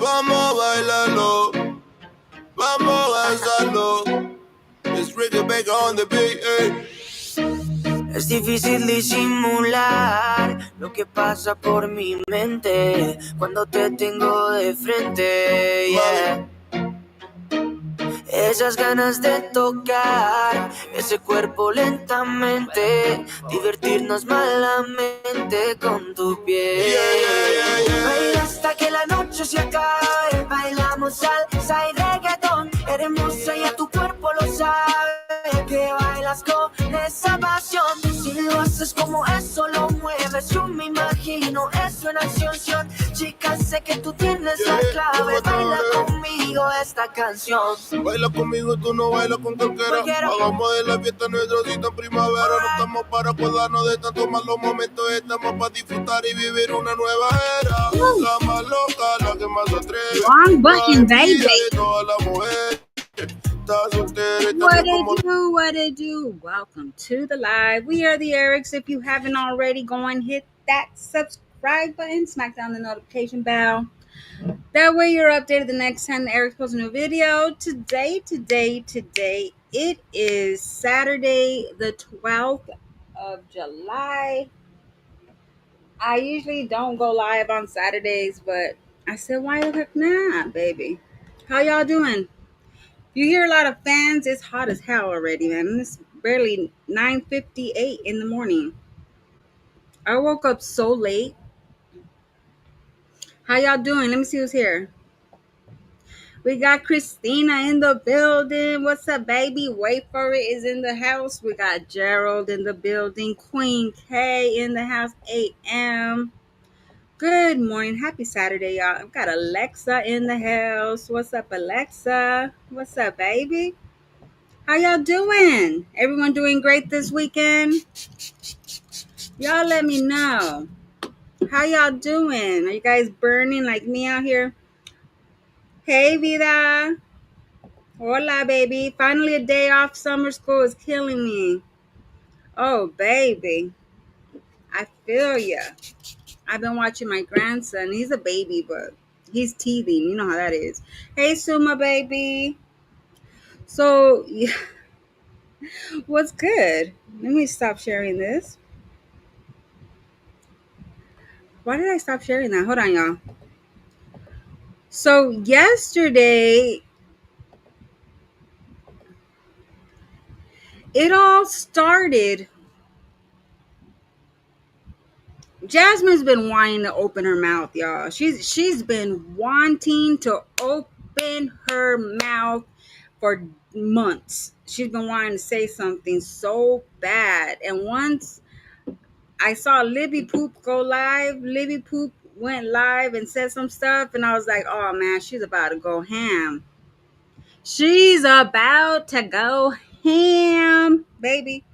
Vamos a bailarlo, vamos a danzarlo. It's Ricky Baker on the beat, Es difícil disimular lo que pasa por mi mente cuando te tengo de frente, yeah. Esas ganas de tocar ese cuerpo lentamente, divertirnos malamente con tu piel. Baila hasta que la noche se acabe, bailamos salsa y reggaetón. Eres hermosa y a tu cuerpo lo sabe, que bailas con esa pasión. Si lo haces como eso lo mueves, yo me imagino eso en acción. Chica, sé que tú tienes la clave, baila conmigo esta canción. Baila conmigo, tú no bailas con cualquiera. Hagamos de la fiesta nuestro cita en primavera. No estamos para acordarnos de tantos malos momentos, estamos para disfrutar y vivir una nueva era. La más loca, la que más atreve. Wrong button, baby. What it do? Welcome to the live. We are the Erics. If you haven't already, go and hit that subscribe button, smack down the notification bell. That way you're updated the next time the Erics posts a new video. Today, it is Saturday, the 12th of July. I usually don't go live on Saturdays, but I said, why the heck not, baby? How y'all doing? You hear a lot of fans. It's hot as hell already, man. It's barely 9:58 in the morning. I woke up so late. How y'all doing? Let me see who's here. We got Christina in the building. What's up, baby? Wait for it is in the house. We got Gerald in the building. Queen K in the house. 8am. Good morning. Happy Saturday, y'all. I've got Alexa in the house. What's up, Alexa? What's up, baby? How y'all doing? Everyone doing great this weekend? Y'all let me know. How y'all doing? Are you guys burning like me out here? Hey, Vida. Hola, baby. Finally a day off. Summer school is killing me. Oh, baby. I feel ya. I've been watching my grandson. He's a baby, but he's teething. You know how that is. Hey, Suma, baby. So, yeah. What's good? Let me stop sharing this. Why did I stop sharing that? Hold on, y'all. So, yesterday, it all started. Jasmine's been wanting to open her mouth, y'all. She's been wanting to open her mouth for months. She's been wanting to say something so bad. And once I saw Libby Poop go live, Libby Poop went live and said some stuff, and I was like, oh man, she's about to go ham. She's about to go ham, baby.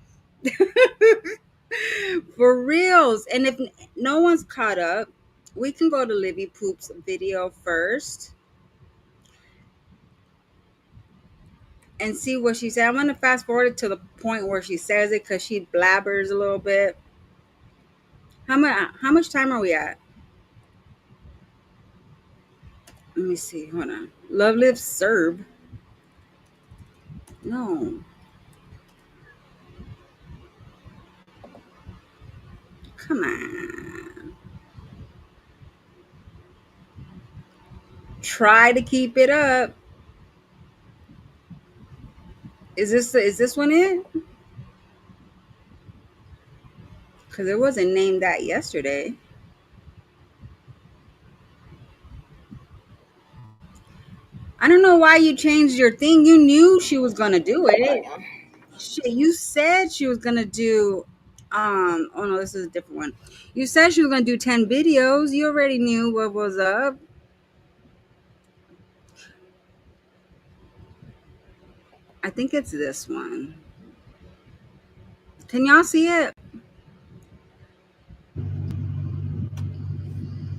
For reals. And if no one's caught up, we can go to Libby Poop's video first and see what she said. I'm going to fast forward it to the point where she says it because she blabbers a little bit. How much time are we at? Let me see. Hold on. Love lives Serb. No. Come on. Try to keep it up. Is this one it? Because it wasn't named that yesterday. I don't know why you changed your thing. You knew she was gonna do it. You said she was gonna do. Oh no, this is a different one. You said she was gonna do 10 videos. You already knew what was up. I think it's this one. Can y'all see it?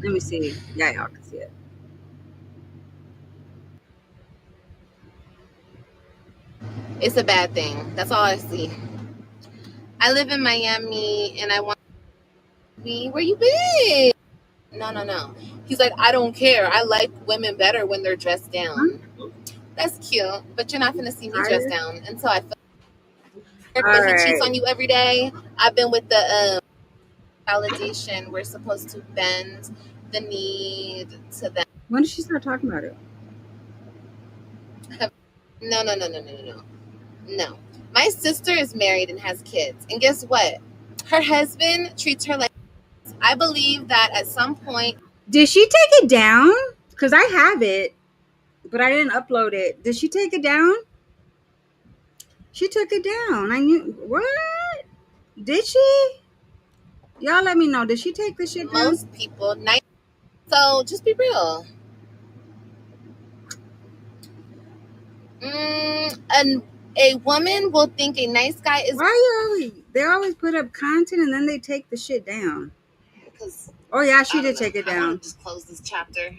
Let me see. Yeah, y'all can see it. It's a bad thing. That's all I see. I live in Miami and I want to be where you been. No. He's like, I don't care. I like women better when they're dressed down. That's cute, but you're not gonna see me dressed Tired. down until I feel All but he cheats right. on you every day. I've been with the validation. We're supposed to bend the need to them. When did she start talking about it? No. My sister is married and has kids. And guess what? Her husband treats her like I believe that at some point Did she take it down? Because I have it, but I didn't upload it. Did she take it down? She took it down. I knew. What? Did she? Y'all let me know. Did she take the shit down? most people nice so just be real. And a woman will think a nice guy is Why you always? They always put up content and then they take the shit down. because Oh yeah, she I don't did know. take it I want down. to just close this chapter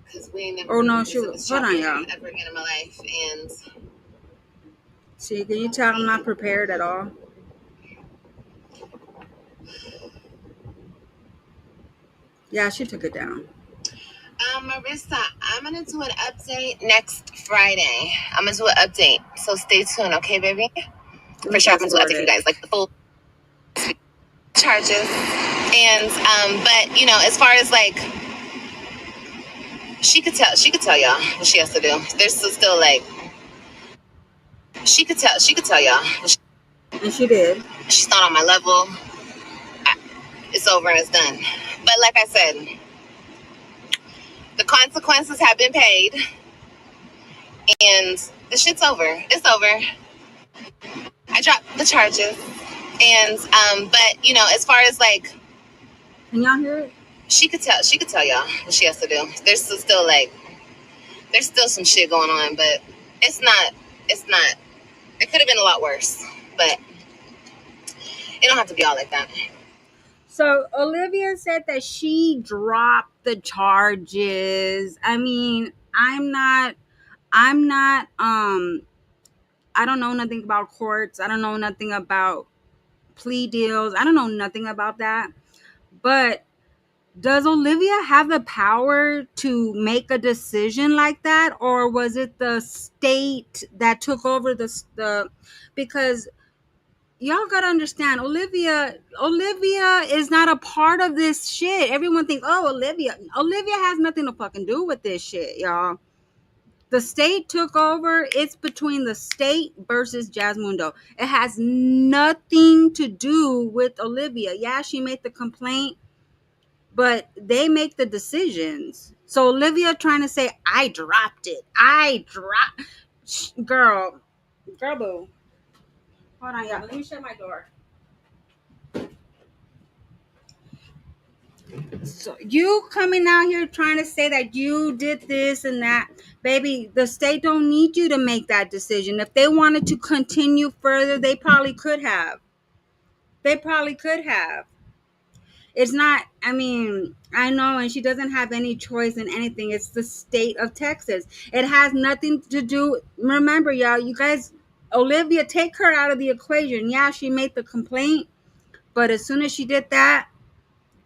because we ain't never Oh no, gonna she. visit this Hold chapter on, y'all. ever again in my life. And See, can you tell I'm not prepared at all? Yeah, she took it down. Marissa, I'm gonna do an update next Friday. I'm gonna do an update, so stay tuned, okay, baby? For sure, I'm gonna do an update for you guys, like the full charges. And but you know, as far as like, she could tell y'all what she has to do. There's still like, she could tell y'all. And she did. She's not on my level. It's over and it's done. But like I said, the consequences have been paid, and the shit's over. It's over. I dropped the charges. And but you know, as far as like Can y'all hear it? she could tell y'all what she has to do. Still like there's still some shit going on, but it's not it could have been a lot worse. But it don't have to be all like that. So Olivia said that she dropped the charges. I mean, I'm not I don't know nothing about courts. I don't know nothing about plea deals. I don't know nothing about that. But does Olivia have the power to make a decision like that, or was it the state that took over the because y'all gotta understand, Olivia is not a part of this shit. Everyone think, oh, Olivia has nothing to fucking do with this shit, y'all. The state took over. It's between the state versus Jasmundo. It has nothing to do with Olivia. Yeah, she made the complaint, but they make the decisions. So Olivia trying to say, I dropped it. Girl, boo. Hold on, y'all. Let me shut my door. So you coming out here trying to say that you did this and that, baby, the state don't need you to make that decision. If they wanted to continue further, they probably could have. It's not, I mean, I know, and she doesn't have any choice in anything. It's the state of Texas. It has nothing to do. Remember, y'all, you guys, Olivia, take her out of the equation. Yeah, she made the complaint, but as soon as she did that,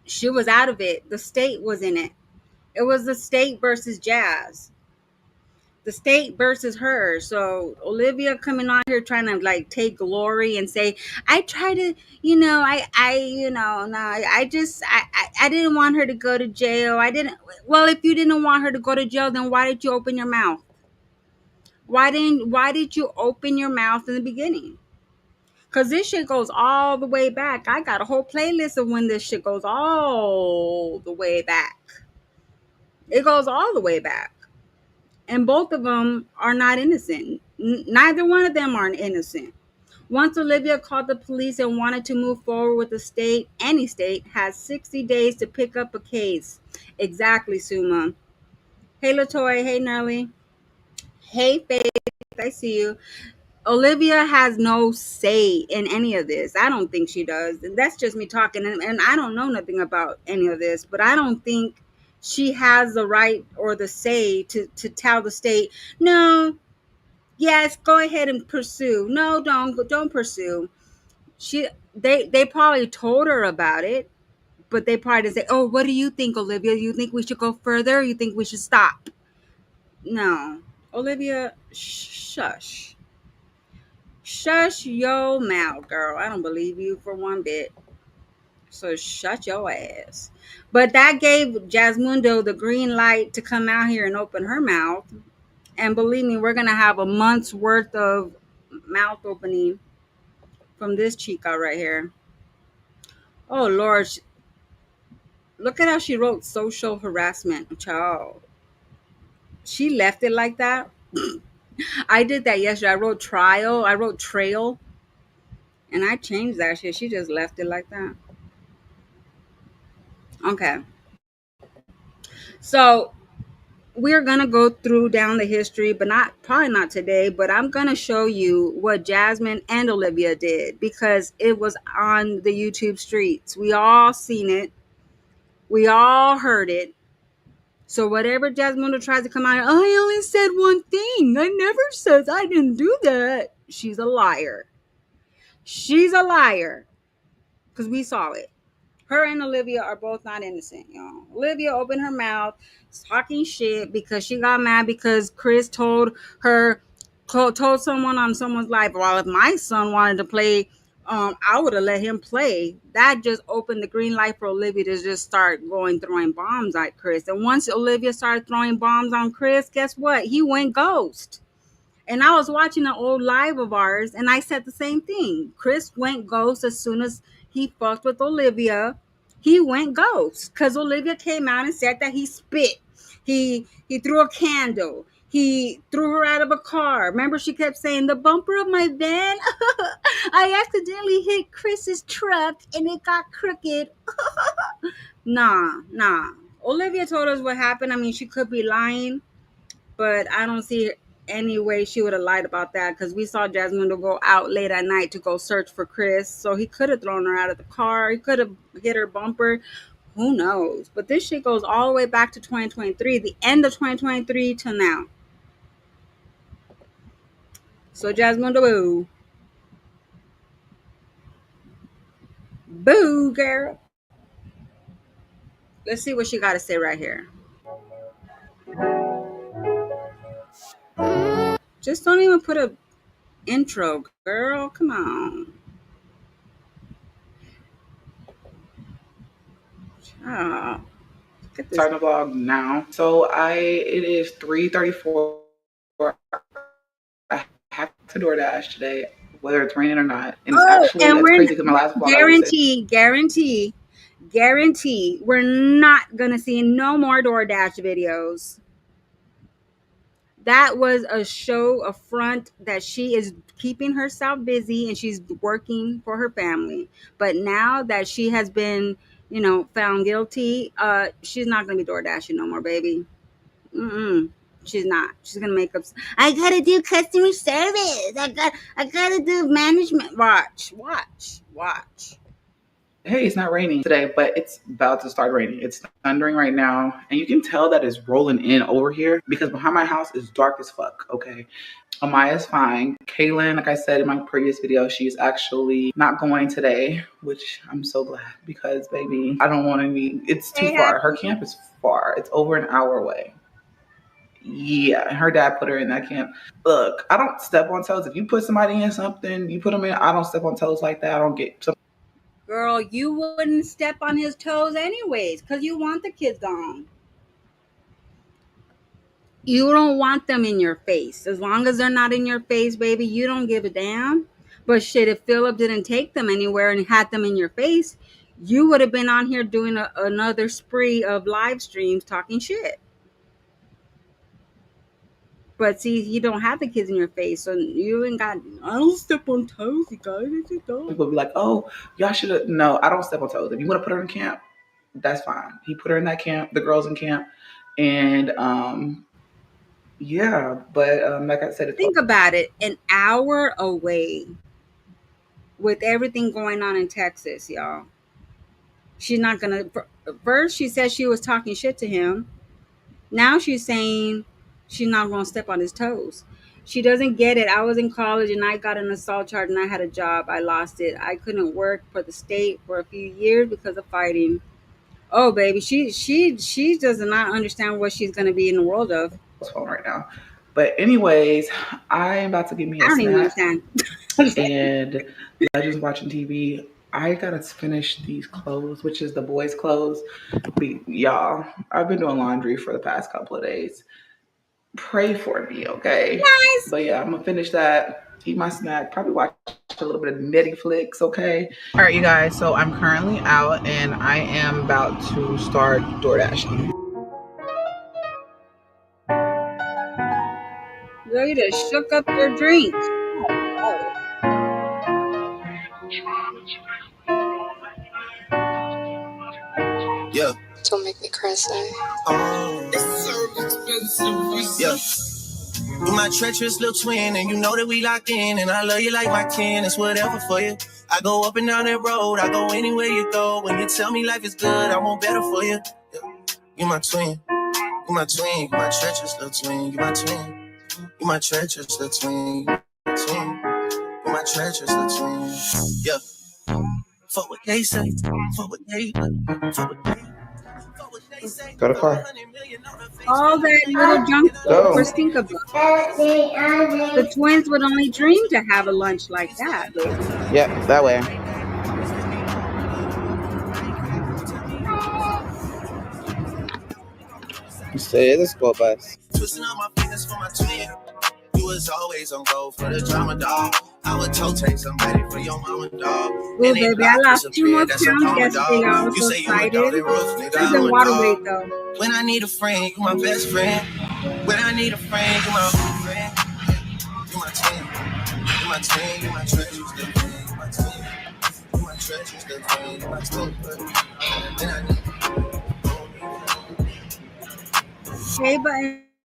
she was out of it. The state was in it. It was the state versus Jazz. The state versus her. So Olivia coming on here trying to like take glory and say, I try to, no, I didn't want her to go to jail. I didn't. Well, if you didn't want her to go to jail, then why did you open your mouth? Why did you open your mouth in the beginning? Because this shit goes all the way back. I got a whole playlist of when this shit goes all the way back. It goes all the way back. And both of them are not innocent. Neither one of them are innocent. Once Olivia called the police and wanted to move forward with the state, any state has 60 days to pick up a case. Exactly, Suma. Hey, Latoya. Hey, Nerly. Hey, Faith. I see you. Olivia has no say in any of this. I don't think she does. That's just me talking. And I don't know nothing about any of this, but I don't think she has the right or the say to tell the state, no, yes, go ahead and pursue. No, don't pursue. They probably told her about it, But they probably say, "Oh, what do you think, Olivia? You think we should go further? Or you think we should stop?" No, Olivia, shush, shush your mouth, girl. I don't believe you for one bit. So shut your ass. But that gave Jasmundo the green light to come out here and open her mouth. And believe me, we're gonna have a month's worth of mouth opening from this chica right here. Oh Lord, look at how she wrote social harassment, child. She left it like that. I did that yesterday. I wrote trial. I wrote trail, and I changed that shit. She just left it like that. Okay, so we're gonna go through down the history, but not probably not today. But I'm gonna show you what Jasmine and Olivia did because it was on the YouTube streets. We all seen it. We all heard it. So whatever Jasmine tries to come out, I only said one thing. I never said I didn't do that. She's a liar. She's a liar because we saw it. Her and Olivia are both not innocent, y'all. Olivia opened her mouth talking shit because she got mad because Chris told her, told someone on someone's life, well, if my son wanted to play, I would have let him play. That just opened the green light for Olivia to just start going throwing bombs at Chris. And once Olivia started throwing bombs on Chris, guess what? He went ghost. And I was watching an old live of ours, and I said the same thing. Chris went ghost as soon as he fucked with Olivia. He went ghost because Olivia came out and said that he spit. He threw a candle. He threw her out of a car. Remember, she kept saying the bumper of my van. I accidentally hit Chris's truck and it got crooked. Nah. Olivia told us what happened. I mean, she could be lying, but I don't see any way she would have lied about that because we saw Jasmundo go out late at night to go search for Chris. So he could have thrown her out of the car. He could have hit her bumper. Who knows? But this shit goes all the way back to 2023, the end of 2023 till now. So Jasmundo, boo. Boo, girl. Let's see what she got to say right here. Just don't even put a intro, girl. Come on. Oh, get this. Starting the vlog now. So it is 3:34. I have to DoorDash today, whether it's raining or not. And it's actually, and it's crazy because my last vlog guarantee we're not gonna see no more DoorDash videos. That was a show, a front that she is keeping herself busy and she's working for her family. But now that she has been, found guilty, she's not gonna be DoorDashing no more, baby. She's not. She's gonna make up. I gotta do customer service. I gotta do management. Watch. hey, it's not raining today, but it's about to start raining. It's thundering right now, and you can tell that it's rolling in over here because behind my house is dark as fuck. Okay. Amaya's fine. Kaylin, like I said in my previous video, she's actually not going today, which I'm so glad because, baby, I don't want to be. It's too far. Her camp is far. It's over an hour away. Yeah, her dad put her in that camp. Look, I don't step on toes. If you put somebody in something, you put them in. I don't step on toes like that. I don't get. Girl, you wouldn't step on his toes anyways because you want the kids gone. You don't want them in your face. As long as they're not in your face, baby, you don't give a damn. But shit, if Philip didn't take them anywhere and had them in your face, you would have been on here doing another spree of live streams talking shit. But see, you don't have the kids in your face, so you ain't got. I don't step on toes, you guys. People be like, "Oh, y'all should have." No, I don't step on toes. If you want to put her in camp, that's fine. He put her in that camp, the girls in camp, and yeah. But like I said, think about it, an hour away with everything going on in Texas, y'all. She's not gonna. First, she said she was talking shit to him. Now she's saying she's not gonna step on his toes. She doesn't get it. I was in college and I got an assault charge and I had a job. I lost it. I couldn't work for the state for a few years because of fighting. Oh, baby, she does not understand what she's gonna be in the world of. Phone right now. But anyways, I am about to give me I a don't even snack understand. and Legends watching TV. I gotta finish these clothes, which is the boys' clothes. Y'all, I've been doing laundry for the past couple of days. Pray for me, okay? Nice. But yeah, I'm gonna finish that, eat my snack, probably watch a little bit of Netflix, okay? All right, you guys, so I'm currently out and I am about to start door dashing. Girl, you just shook up your drinks. Oh, Yeah. Don't make me cry, say. Oh, it's so expensive. Yeah. You my treacherous little twin, and you know that we locked in, and I love you like my kin. It's whatever for you. I go up and down that road, I go anywhere you go. When you tell me life is good, I want better for you. Yeah. You my twin, you my twin, you my treacherous little twin, you my twin, you my treacherous little twin, you my twin, you my treacherous little twin. Yeah. Fuck what they say, fuck what they, fuck what they. Go to car. all that little junk food Go. for stink about. The twins would only dream to have a lunch like that, baby. Yep, that way. Say the school bus. Twisting up my fingers for my twin. You was always on go for the drama, dog. I would toe take somebody for your mama, dog. Oh, baby, I lost 2 more pounds yesterday. I was so excited. It's been water weight, though. When I need a friend, you my best friend. When I need a friend, you my only friend. You my twin. You my twin. You my treasure, still twin. You my twin. You my treasure, still twin. You my twin. When I need Hey, but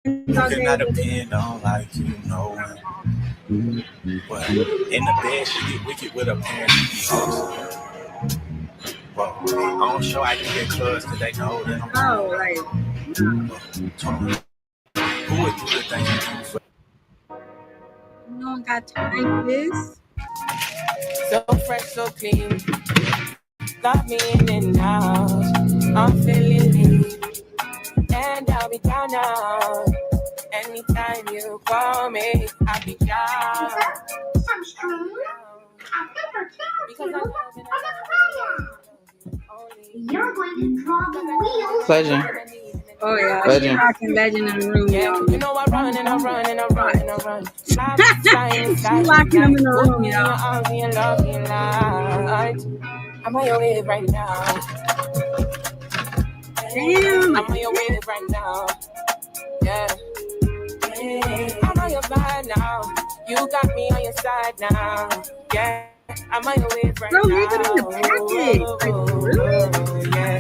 you cannot depend on like you know it. But in the bed, she get wicked with her parents. She be awesome. But on show, I can get close because they know that I'm oh, right. Who would do the things you do for? No one got time for this. So fresh, so clean. Love me in and out. I'm feeling lean. And I'll be down now. Anytime you call me, I'll be down. Because I love you. You're going to draw the wheels. Legend. Oh, yeah. Legend. She's rocking Legend in the room. Yeah, you know I run and I run and I run and I run. She's locking him in the room, y'all. I'm on your way right now. Damn. I'm on your way right now. Yeah. I'm on your side now. You got me on your side now. Yeah. I'm on your way right Girl, now. leave it in the package. Like, really? Yeah.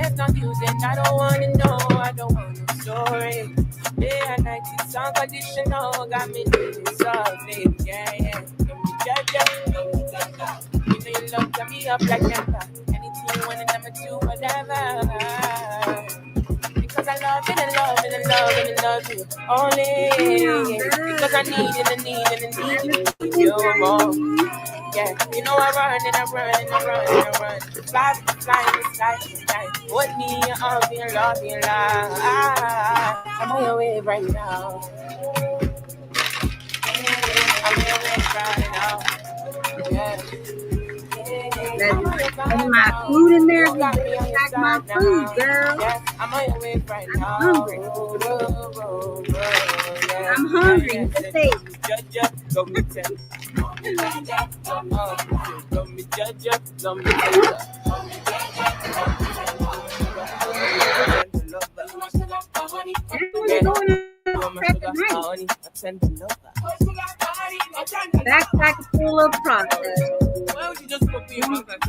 If not you, then I don't want to know. I don't want no story. Day and night, it's unconditional. Got me doing something. Yeah. Don't be judging. Don't be judging. You know you love to me up like never. Anything you want, and I'ma do whatever. Because I love it and love it and love it and love you only. Because I need it and need it and need you more. Yeah, you know I run and I run and I run and I run. Fly in the sky. With me, I'll be in love, be in love. I'm on your way right now. I'm on your way right now. Yeah. There's my food in there. You better pack my food, girl. Yeah, I'm on your way right I'm now. hungry. I'm hungry. Let's say. Backpack full of process. Why would you just put me on that?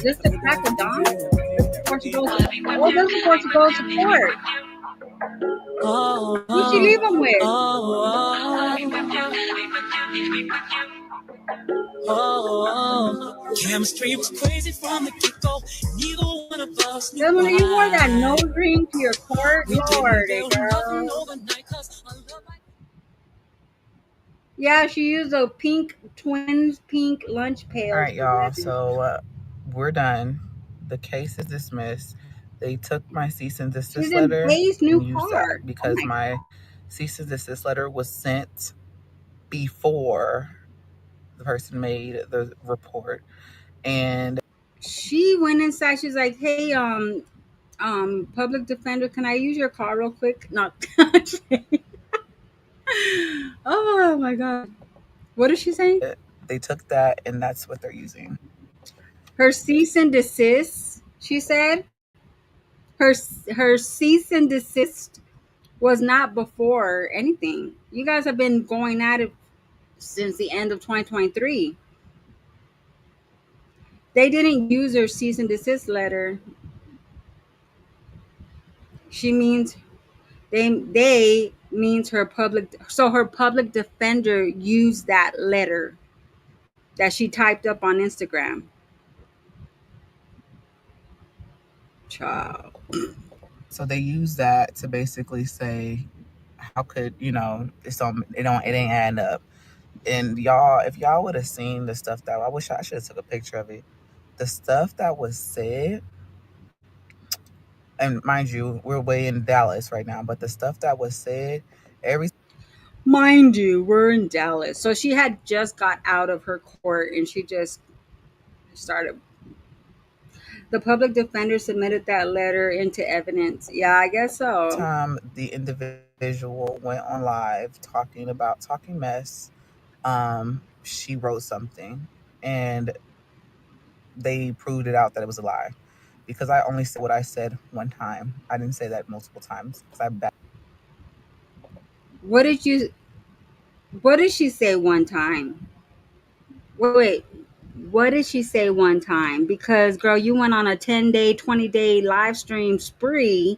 Just a pack of Dawn? Portugal. Oh, those are Portugal support. Who she leave them with? Chemistry was crazy from the get-go. Neither one of us knew Jasmine, you wore that why. nose ring to your court? Lord, girl. Yeah, she used a pink twins pink lunch All pails right, for y'all. that. So we're done. The case is dismissed. They took my cease and She's desist in letter Bay's new and used that car. Oh because my! my cease and desist letter was sent before the person made the report. And She went inside. She's like, "Hey, public defender, can I use your car real quick?" Not. Oh my god! What is she saying? they took that, and that's what they're using. Her cease and desist. She said her her cease and desist was not before anything. You guys have been going at it since the end of 2023. They didn't use her cease and desist letter. She means they means her public, so her public defender used that letter that she typed up on Instagram. Child. So they use that to basically say, how could it ain't adding up. And y'all, if y'all would have seen the stuff that I wish I should have took a picture of it. The stuff that was said, and mind you, we're way in Dallas right now, but the stuff that was said, every Mind you, we're in Dallas. So she had just got out of her court and she just started. The public defender submitted that letter into evidence. Yeah, I guess so. time the individual went on live talking mess, she wrote something, and they proved it out that it was a lie. Because I only said what I said one time. I didn't say that multiple times because I What did you what did she say one time? Wait, what did she say one time? Because girl, you went on a 10-day, 20-day live stream spree.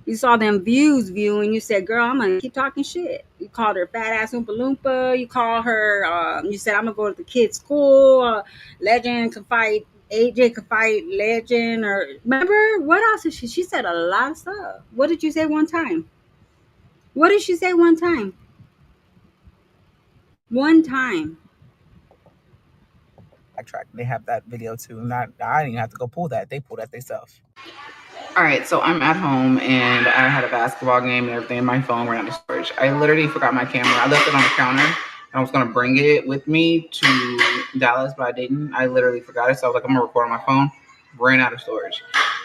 You saw them views and you said, girl, I'm gonna keep talking shit. You called her fat ass Oompa Loompa. You called her, you said, I'm gonna go to the kid's school. Legend can fight, AJ can fight Legend. Or remember, what else did she said a lot of stuff. What did you say one time? What did she say one time? One time. backtracked. They have that video too. Not I didn't even have to go pull that. They pulled that themselves. All right, so I'm at home and I had a basketball game and everything. My phone ran out of storage. I literally forgot my camera. I left it on the counter. I was gonna bring it with me to Dallas, but I didn't. I literally forgot it. So I was like, I'm gonna record on my phone. Ran out of storage.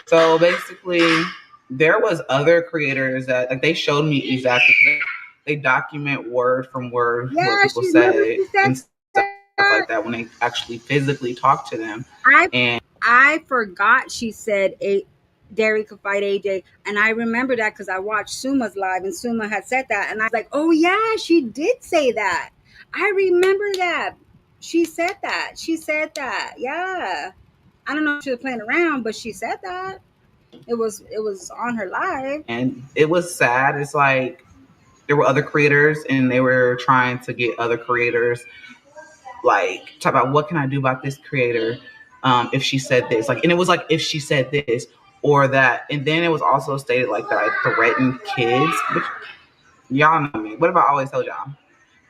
So basically, there was other creators that like they showed me exactly. They document word from word what Yeah, people she remember say she said and stuff that. like that when they actually physically talk to them. I And I forgot she said a Derry could fight AJ, and I remember that because I watched Suma's live, and Suma had said that, and I was like, oh yeah, she did say that. I remember that. She said that. She said that. Yeah. I don't know if she was playing around, but she said that. It was on her live. it was sad. It's like there were other creators and they were trying to get other creators like talk about what can I do about this creator if she said this, like, and it was like if she said this or that, and then it was also stated like that I threatened kids, which y'all know me. What have I always told y'all?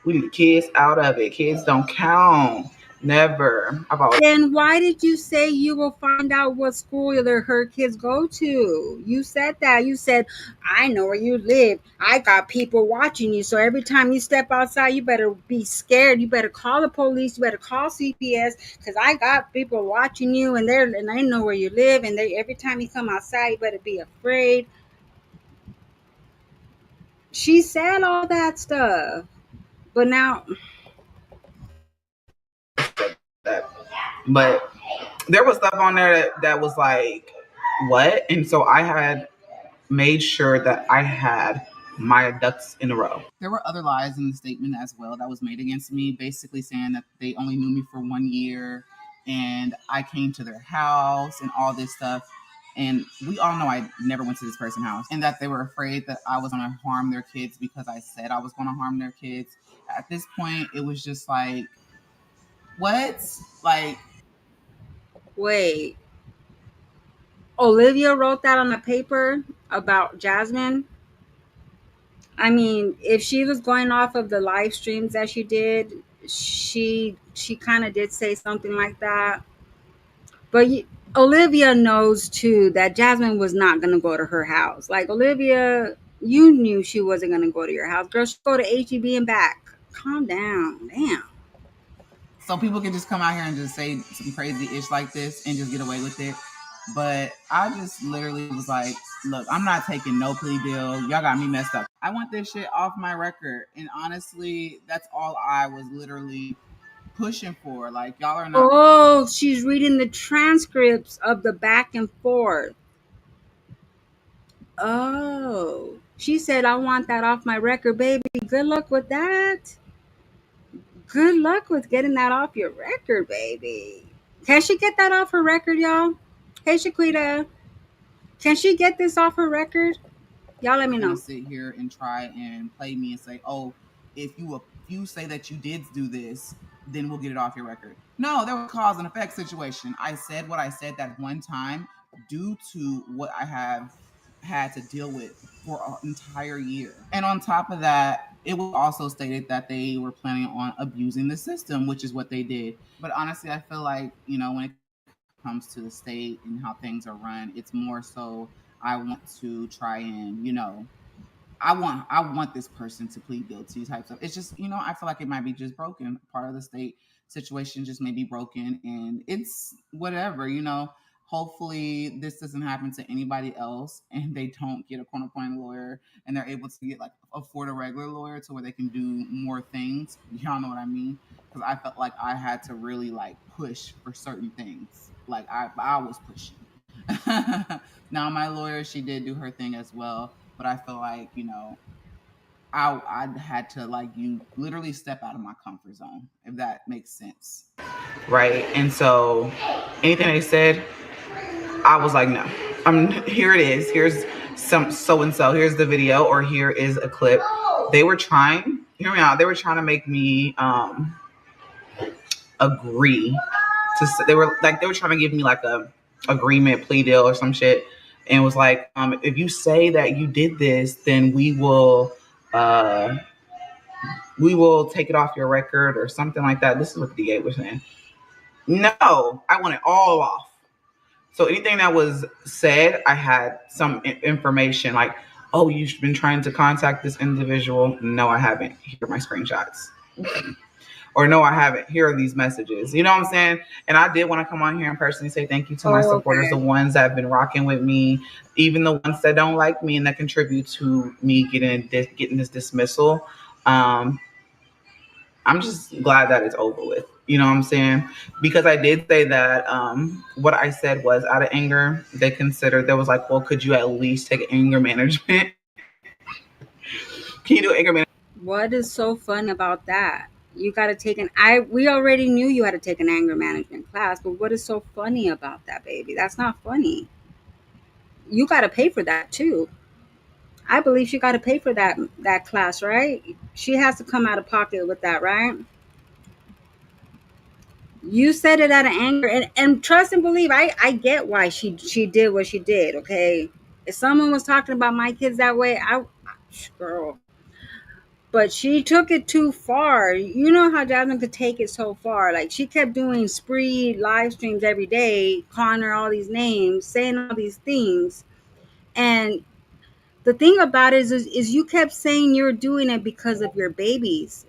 We need the kids out of it. Kids don't count. Never. I've always Then why did you say you will find out what school her kids go to? You said that. You said, I know where you live. I got people watching you. So every time you step outside, you better be scared. You better call the police. You better call CPS because I got people watching you and they know where you live. And they every time you come outside, you better be afraid. She said all that stuff. But now that, but there was stuff on there that was like what, and so I had made sure that I had my ducks in a row. There were other lies in the statement as well that was made against me, basically saying that they only knew me for 1 year and I came to their house and all this stuff. And we all know I never went to this person's house, and that they were afraid that I was going to harm their kids because I said I was going to harm their kids. At this point, it was just like, what? Like, wait. Olivia wrote that on the paper about Jasmine. I mean, if she was going off of the live streams that she did, she kind of did say something like that. But Olivia knows too that Jasmine was not gonna go to her house. Like Olivia, you knew she wasn't gonna go to your house, girl. She go to HEB and back. Calm down, damn. So people can just come out here and just say some crazy ish like this and just get away with it. But I just literally was like, look, I'm not taking no plea deal. Y'all got me messed up. I want this shit off my record. And honestly, that's all I was literally pushing for. Like, y'all are not. Oh, she's reading the transcripts of the back and forth. Oh, she said, I want that off my record, baby. Good luck with that. Good luck with getting that off your record, baby. Can she get that off her record, y'all? Hey, Shaquita, can she get this off her record? Y'all let me know. Sit here and try and play me and say, oh, if you say that you did do this, then we'll get it off your record. No, there was a cause and effect situation. I said what I said that one time due to what I have had to deal with for an entire year. And on top of that, it was also stated that they were planning on abusing the system, which is what they did. But honestly, I feel like, when it comes to the state and how things are run, it's more so I want to try and, I want this person to plead guilty types of. It's just, I feel like it might be just broken. Part of the state situation just may be broken, and it's whatever, Hopefully this doesn't happen to anybody else and they don't get a court-appointed lawyer and they're able to get afford a regular lawyer to where they can do more things. Y'all know what I mean? Because I felt like I had to really push for certain things. Like I was pushing. Now my lawyer, she did do her thing as well, but I feel like I had to you literally step out of my comfort zone, if that makes sense. Right. And so anything they said, I was like, no. Here it is. Here's some so and so. Here's the video, or here is a clip. They were trying. Hear me out. They were trying to make me agree to. They were trying to give me a agreement plea deal or some shit, and was like, if you say that you did this, then we will take it off your record or something like that. This is what the DA was saying. No, I want it all off. So anything that was said, I had some information like, oh, you've been trying to contact this individual. No, I haven't. Here are my screenshots. Or no, I haven't. Here are these messages. You know what I'm saying? And I did want to come on here and personally say thank you to my supporters, the ones that have been rocking with me, even the ones that don't like me and that contribute to me getting this dismissal. I'm just glad that it's over with. You know what I'm saying? Because I did say that what I said was out of anger. They considered, there was like, well, could you at least take anger management? Can you do anger management? What is so fun about that? You got to take we already knew you had to take an anger management class, but what is so funny about that, baby? That's not funny. You got to pay for that too. I believe she got to pay for that class, right? She has to come out of pocket with that, right? You said it out of anger, and trust and believe. I get why she did what she did. Okay, if someone was talking about my kids that way, girl. But she took it too far. You know how Jasmine could take it so far. Like she kept doing spree live streams every day, calling her all these names, saying all these things. And the thing about it is you kept saying you're doing it because of your babies,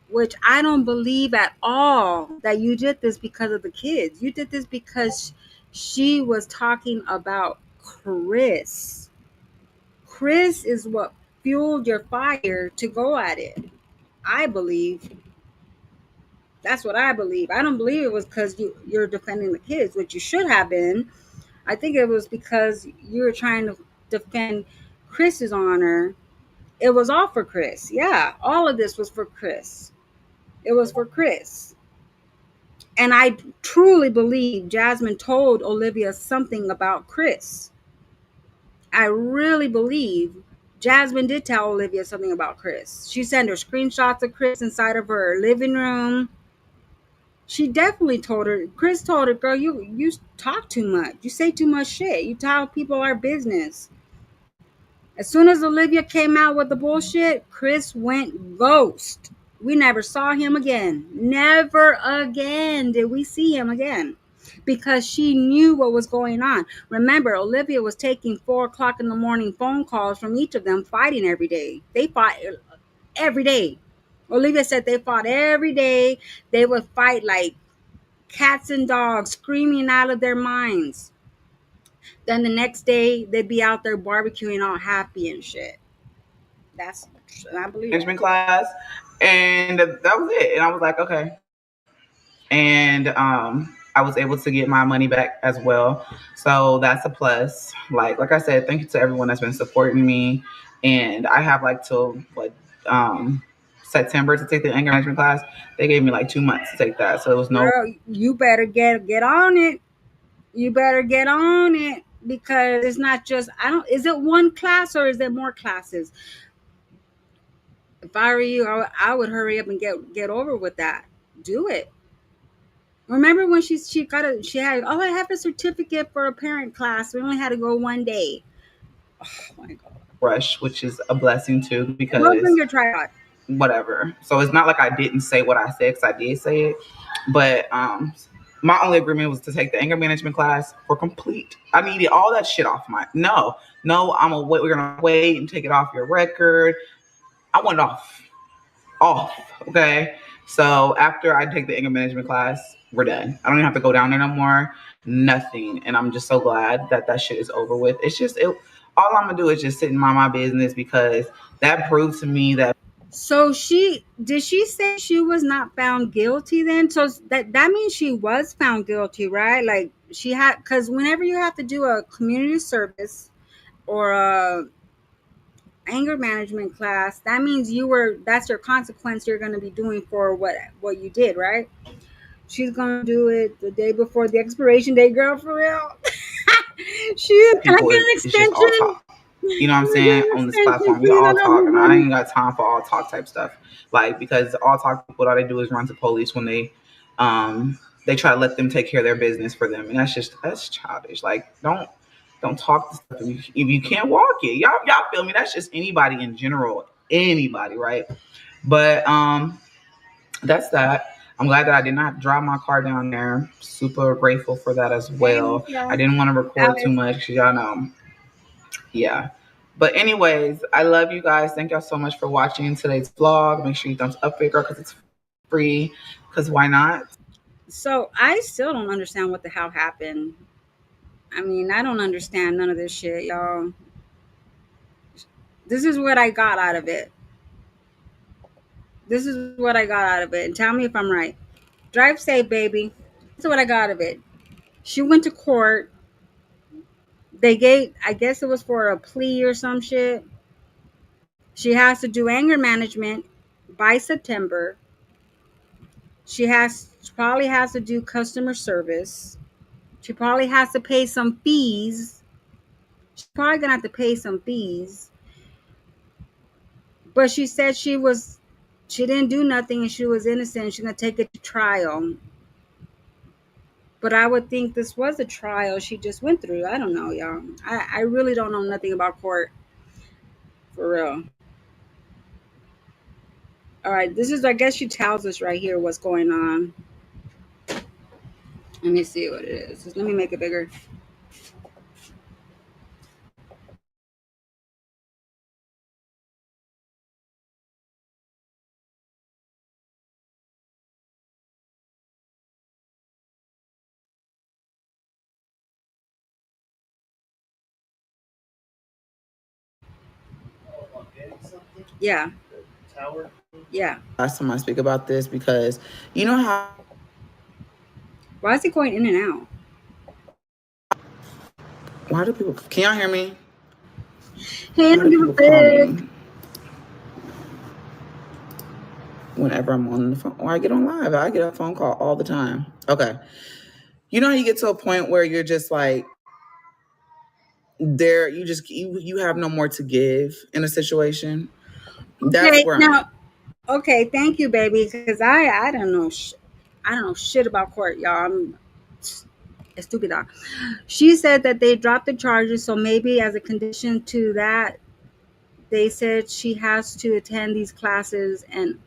which I don't believe at all that you did this because of the kids. You did this because she was talking about Chris. Chris is what fueled your fire to go at it. I believe. That's what I believe. I don't believe it was because you're defending the kids, which you should have been. I think it was because you were trying to defend Chris's honor. It was all for Chris. Yeah, all of this was for Chris. It was for Chris. And I truly believe Jasmine told Olivia something about Chris. I really believe Jasmine did tell Olivia something about Chris. She sent her screenshots of Chris inside of her living room. She definitely told her. Chris told her, girl, you talk too much. You say too much shit. You tell people our business. As soon as Olivia came out with the bullshit, Chris went ghost. We never saw him again. Never again did we see him again. Because she knew what was going on. Remember, Olivia was taking 4 o'clock in the morning phone calls from each of them, fighting every day. They fought every day. Olivia said they fought every day. They would fight like cats and dogs, screaming out of their minds. Then the next day, they'd be out there barbecuing all happy and shit. That's, I believe that. Management class, and that was it. And I was like, okay. And I was able to get my money back as well, so that's a plus. Like I said, thank you to everyone that's been supporting me, and I have like till um September to take the anger management class. They gave me like 2 months to take that, so it was no Girl, you better get on it. You better get on it because it's not just I don't. Is it one class or is it more classes? If I were you, I would hurry up and get over with that. Do it. Remember when she had I have a certificate for a parent class. We only had to go one day. Oh my god. rush, which is a blessing too Go because bring your tripod. whatever. So it's not like I didn't say what I said because I did say it, but my only agreement was to take the anger management class for complete. I needed all that shit off my no. I'm a wait. We're gonna wait and take it off your record. I want it off. Okay. So after I take the anger management class, we're done. I don't even have to go down there no more. Nothing. And I'm just so glad that that shit is over with. It's just it. All I'm gonna do is just sit and mind my business because that proved to me that So she say she was not found guilty then? So that means she was found guilty, right? Like she had because whenever you have to do a community service or a anger management class, that means that's your consequence you're gonna be doing for what you did, right? She's gonna do it the day before the expiration date, girl, for real. Can I people get an is just all extension? talk. You know what I'm Can I get saying? an On this extension, platform, we please? I all love talk, you, and I honey. ain't got time for all talk type stuff. Like because all talk people, all they do is run to police when they try to let them take care of their business for them, and that's childish. Like don't talk to stuff if you can't walk it. Y'all feel me? That's just anybody in general, anybody, right? But that's that. I'm glad that I did not drive my car down there. Super grateful for that as Hey, well. I Lucia. didn't want to record too Alice. much because y'all know, yeah. But anyways, I love you guys. Thank y'all so much for watching today's vlog. Make sure you thumbs up it, girl, because it's free. Because why not? So I still don't understand what the hell happened. I mean, I don't understand none of this shit, y'all. This is what I got out of it. This is what I got out of it. And tell me if I'm right. Drive safe, baby. This is what I got out of it. She went to court. They gave, I guess it was for a plea or some shit. She has to do anger management by September. She probably has to do customer service. She probably has to pay some fees. She's probably gonna have to pay some fees. But she said she didn't do nothing and she was innocent. She's gonna take it to trial. But I would think this was a trial she just went through. I don't know, y'all. I really don't know nothing about court for real. All right, this is I guess she tells us right here what's going on. Let me see what it is. Just let me make it bigger. Yeah. Yeah. Last time I speak about this because you know how. Why is it going in and out? Why do people? Can y'all hear me? Hey, I Why don't do give a people call fuck. me whenever I'm on the phone or I get on live? I get a phone call all the time. Okay. You know how you get to a point where you're just like there you have no more to give in a situation. That's Okay, where I'm now, at. okay, thank you, baby, because I don't know, I don't know shit about court, y'all. I'm estúpida. She said that they dropped the charges, so maybe as a condition to that, they said she has to attend these classes and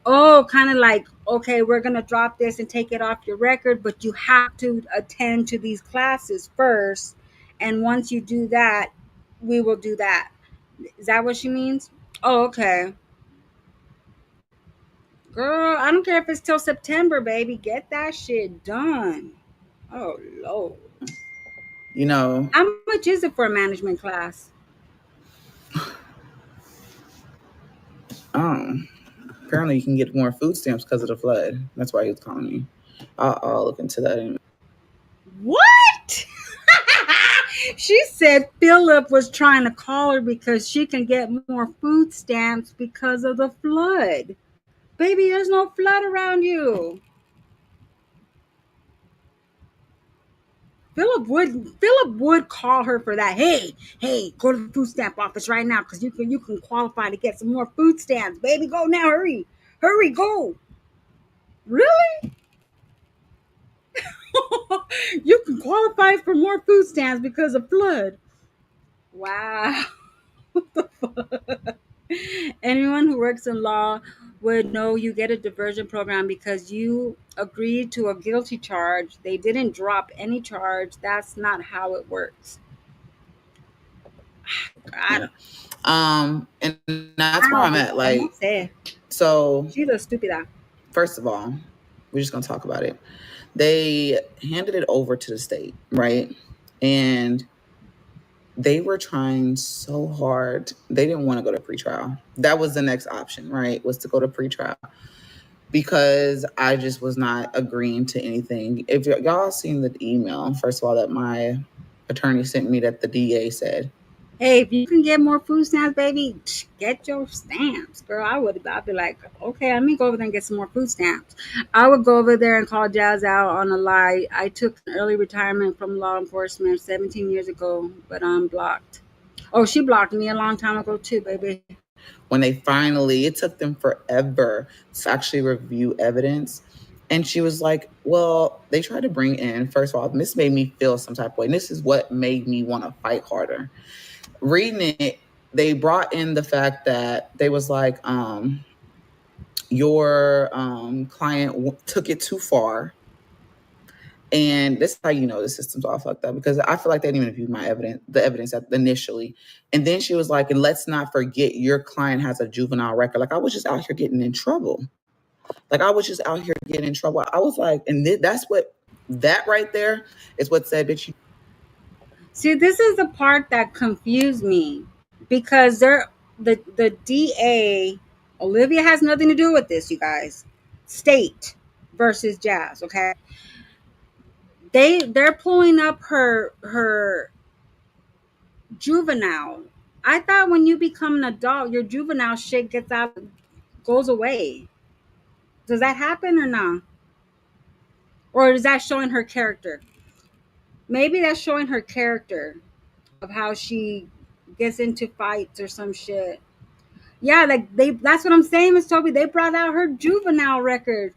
kind of like, okay, we're going to drop this and take it off your record, but you have to attend to these classes first. And once you do that, we will do that. Is that what she means? Oh, okay. Girl, I don't care if it's till September, baby. Get that shit done. Oh, Lord. You know, how much is it for a management class? Apparently you can get more food stamps because of the flood. That's why he was calling me. I'll look into that. What? She said Philip was trying to call her because she can get more food stamps because of the flood. Baby, there's no flood around you. Philip would call her for that. Hey, go to the food stamp office right now because you can qualify to get some more food stamps. Baby, go now, hurry, go. Really? You can qualify for more food stamps because of flood. Wow. What the fuck? Anyone who works in law would know you get a diversion program because you agreed to a guilty charge. They didn't drop any charge. That's not how it works. God. And that's where I'm at. Like, so She's a stupida. First of all, we're just gonna talk about it. They handed it over to the state, right? And they were trying so hard. They didn't want to go to pretrial. That was the next option, right? Was to go to pretrial. Because I just was not agreeing to anything. If y'all seen the email, first of all, that my attorney sent me that the DA said, hey, if you can get more food stamps, baby, get your stamps, girl. I'd be like, okay, let me go over there and get some more food stamps. I would go over there and call Jazz out on a lie. I took an early retirement from law enforcement 17 years ago, but I'm blocked. Oh, she blocked me a long time ago too, baby. When they finally, it took them forever to actually review evidence. And she was like, well, they tried to bring in, first of all, this made me feel some type of way. And this is what made me want to fight harder. Reading it, they brought in the fact that they was like, your client took it too far. And this is how you know the system's all fucked up, because I feel like they didn't even view the evidence initially. And then she was like, and let's not forget your client has a juvenile record. Like, I was just out here getting in trouble. I was like, and that right there is what said that you. See, this is the part that confused me because the DA, Olivia has nothing to do with this, you guys. State versus Jazz, okay? They're pulling up her juvenile. I thought when you become an adult, your juvenile shit goes away. Does that happen or not? Or is that showing her character? Maybe that's showing her character of how she gets into fights or some shit. Yeah, like that's what I'm saying, Miss Toby. They brought out her juvenile record.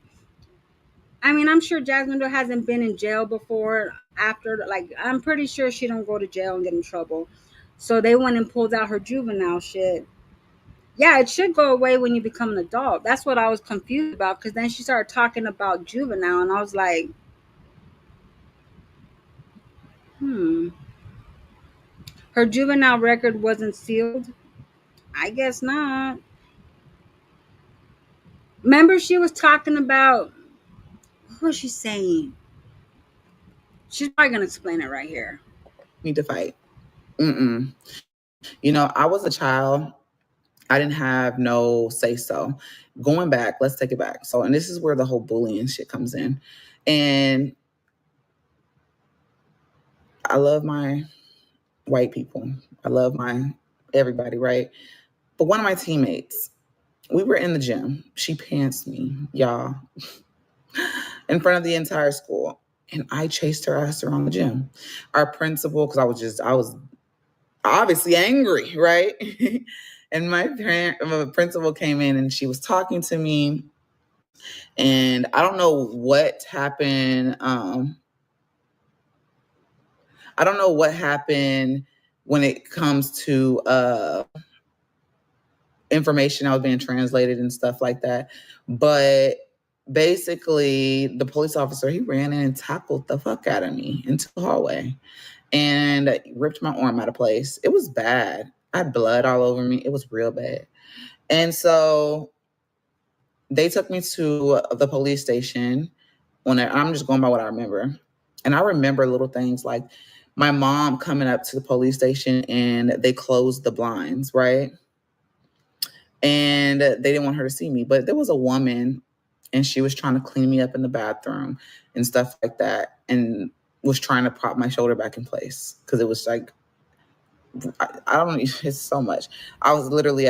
I mean, I'm sure Jasmundo hasn't been in jail before after, like, I'm pretty sure she don't go to jail and get in trouble. So they went and pulled out her juvenile shit. Yeah, it should go away when you become an adult. That's what I was confused about, because then she started talking about juvenile and I was like, her juvenile record wasn't sealed? I guess not. Remember she was talking about, what was she saying? She's probably gonna explain it right here. Need to fight. You know, I was a child. I didn't have no say so. Going back, let's take it back. So, and this is where the whole bullying shit comes in. And I love my white people. I love my everybody, right? But one of my teammates, we were in the gym. She pantsed me, y'all, in front of the entire school. And I chased her ass around the gym. Our principal, because I was obviously angry, right? And my principal came in and she was talking to me. And I don't know what happened. I don't know what happened when it comes to information that was being translated and stuff like that. But basically, the police officer, he ran in and tackled the fuck out of me into the hallway and ripped my arm out of place. It was bad. I had blood all over me. It was real bad. And so they took me to the police station. I'm just going by what I remember. And I remember little things like my mom coming up to the police station and they closed the blinds, right? And they didn't want her to see me. But there was a woman and she was trying to clean me up in the bathroom and stuff like that, and was trying to prop my shoulder back in place because it was like, I don't know, it's so much. I was literally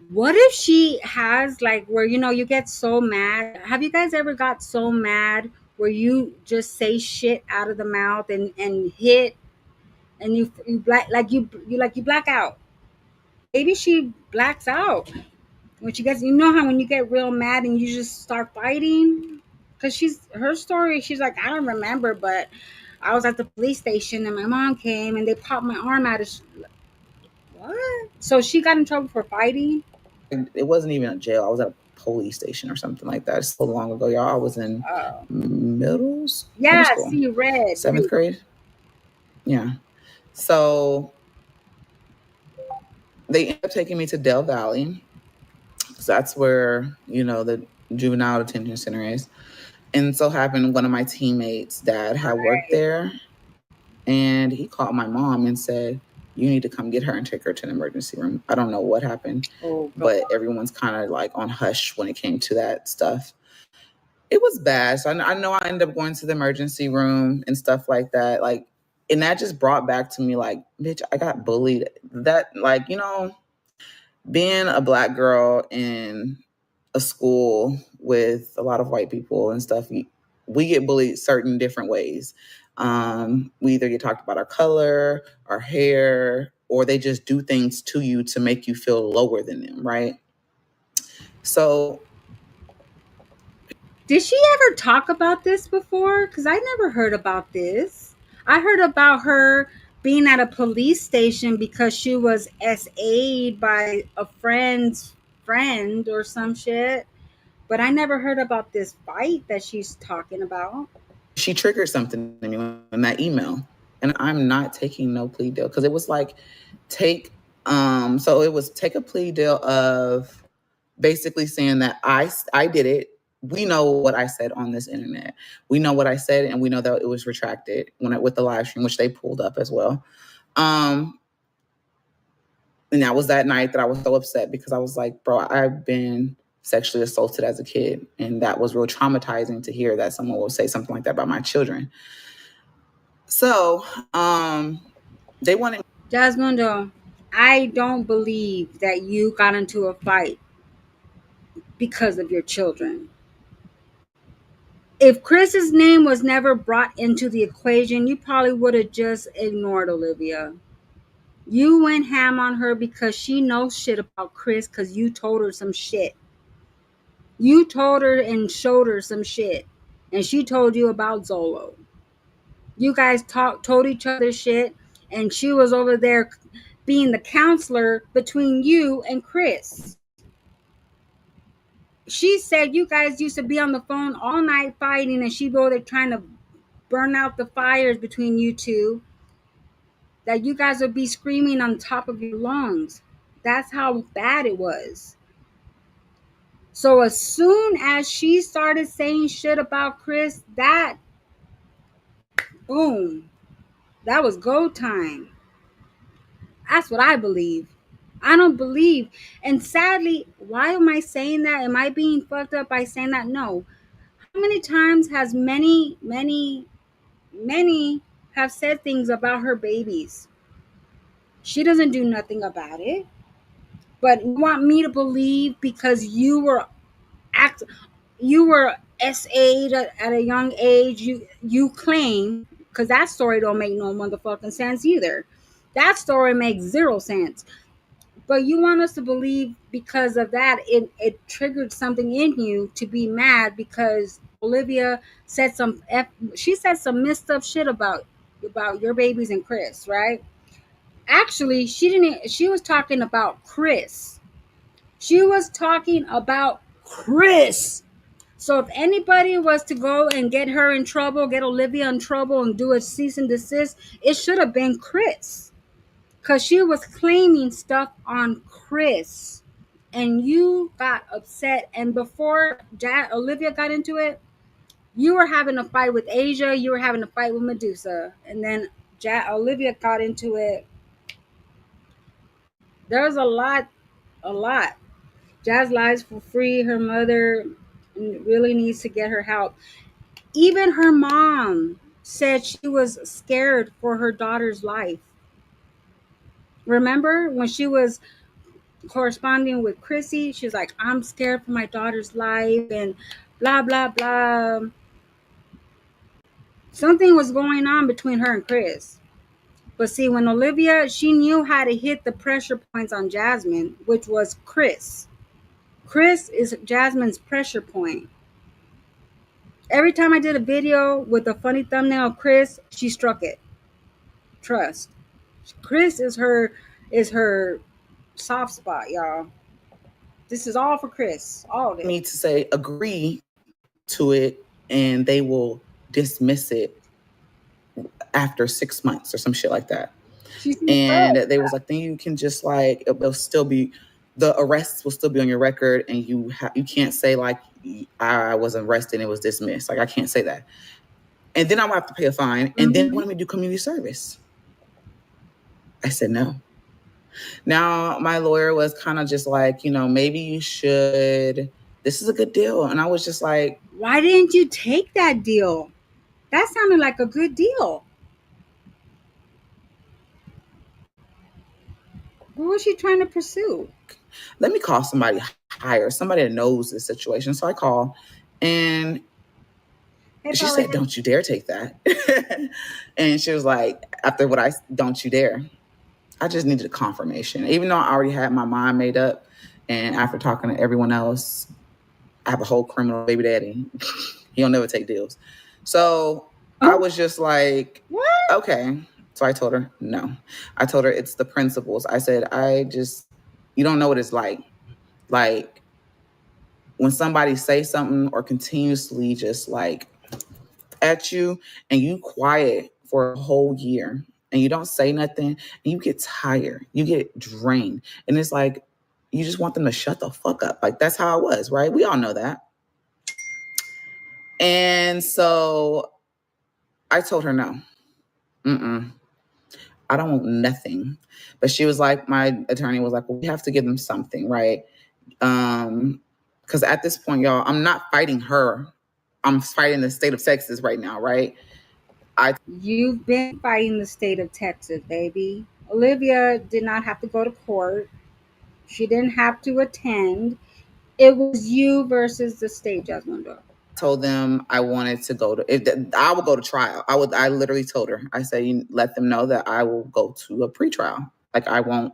What if she has like where you get so mad? Have you guys ever got so mad where you just say shit out of the mouth and hit and you black out? Maybe she blacks out when she gets. You know how when you get real mad and you just start fighting? Because her story. She's like, I don't remember, but I was at the police station and my mom came and they popped my arm out of. What? So she got in trouble for fighting? it wasn't even a jail. I was at a police station or something like that. It's so long ago, y'all. I was in middle Yeah, school. see, red. 7th grade. Yeah. So they ended up taking me to Del Valley. So that's where, the juvenile detention center is. And so happened one of my teammates' dad had worked there. And he called my mom and said, you need to come get her and take her to the emergency room. I don't know what happened, but everyone's kind of like on hush when it came to that stuff. It was bad. So I know I ended up going to the emergency room and stuff like that. Like, and that just brought back to me like, bitch, I got bullied. That, like, being a Black girl in a school with a lot of white people and stuff, we get bullied certain different ways. We either get talked about our color, our hair, or they just do things to you to make you feel lower than them, right? So, did she ever talk about this before? Because I never heard about this. I heard about her being at a police station because she was SA'd by a friend's friend or some shit. But I never heard about this fight that she's talking about. she triggered something in me in that email, and I'm not taking no plea deal because it was like take a plea deal of basically saying that I did it. We know what I said on this internet. We know what I said, and we know that it was retracted with the live stream, which they pulled up as well. And that was that night that I was so upset because I was like, bro, I've been sexually assaulted as a kid. And that was real traumatizing to hear that someone will say something like that about my children. So they wanted... Jasmundo, I don't believe that you got into a fight because of your children. If Chris's name was never brought into the equation, you probably would have just ignored Olivia. You went ham on her because she knows shit about Chris because you told her some shit. You told her and showed her some shit. And she told you about Zolo. You guys told each other shit, and she was over there being the counselor between you and Chris. She said you guys used to be on the phone all night fighting, and she'd go there trying to burn out the fires between you two. That you guys would be screaming on top of your lungs. That's how bad it was. So as soon as she started saying shit about Chris, boom, that was go time. That's what I believe. I don't believe. And sadly, why am I saying that? Am I being fucked up by saying that? No. How many times has many have said things about her babies? She doesn't do nothing about it. But you want me to believe because you were SA'd at a young age, you claim, because that story don't make no motherfucking sense either. That story makes zero sense. But you want us to believe because of that, it triggered something in you to be mad because Olivia said she said some messed up shit about your babies and Chris, right? Actually, she didn't. She was talking about Chris. She was talking about Chris. So if anybody was to go and get her in trouble, get Olivia in trouble and do a cease and desist, it should have been Chris. Because she was claiming stuff on Chris. And you got upset. And before Olivia got into it, you were having a fight with Asia. You were having a fight with Medusa. And then Olivia got into it. There's a lot. Jazz lies for free. Her mother really needs to get her help. Even her mom said she was scared for her daughter's life. Remember when she was corresponding with Chrissy? She was like, I'm scared for my daughter's life and blah, blah, blah. Something was going on between her and Chris. But see, when Olivia, she knew how to hit the pressure points on Jasmine, which was Chris. Chris is Jasmine's pressure point. Every time I did a video with a funny thumbnail of Chris, she struck it. Trust. Chris is her soft spot, y'all. This is all for Chris. All of it. Need to say agree to it, and they will dismiss it after 6 months or some shit like that. And they was like, then you can just like, it'll still be, the arrests will still be on your record, and you can't say like I was arrested and it was dismissed. Like I can't say that. And then I would have to pay a fine. And then wanted me to do community service. I said no. Now my lawyer was kind of just like, maybe you should. This is a good deal. And I was just like, why didn't you take that deal? That sounded like a good deal. What was she trying to pursue? Let me call somebody higher, somebody that knows the situation. So I call, and she said, don't you dare take that. And she was like, after what don't you dare. I just needed a confirmation. Even though I already had my mind made up, and after talking to everyone else, I have a whole criminal baby daddy. He'll never take deals. So I was just like, what? Okay. So I told her, no. I told her it's the principles. I said, you don't know what it's like. Like when somebody says something or continuously just like at you and you quiet for a whole year and you don't say nothing and you get tired, you get drained. And it's like, you just want them to shut the fuck up. Like that's how I was, right? We all know that. And so I told her no. I don't want nothing. But she was like, my attorney was like, well, we have to give them something, right? Because at this point, y'all, I'm not fighting her. I'm fighting the state of Texas right now, right? You've been fighting the state of Texas, baby. Olivia did not have to go to court. She didn't have to attend. It was you versus the state, Jasmundo. Told them I wanted to go to, I will go to trial. I literally told her, I said, you let them know that I will go to a pretrial. Like I won't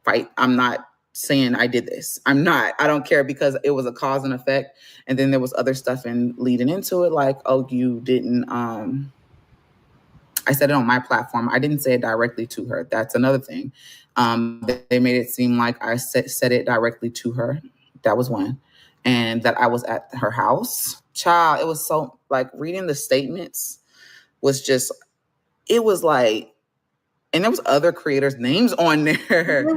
fight. I'm not saying I did this. I don't care, because it was a cause and effect. And then there was other stuff in leading into it. Like, oh, you didn't, I said it on my platform. I didn't say it directly to her. That's another thing. They made it seem like I said it directly to her. That was one. And that I was at her house. Child, it was so, like, reading the statements was just, it was like, and there was other creators' names on there.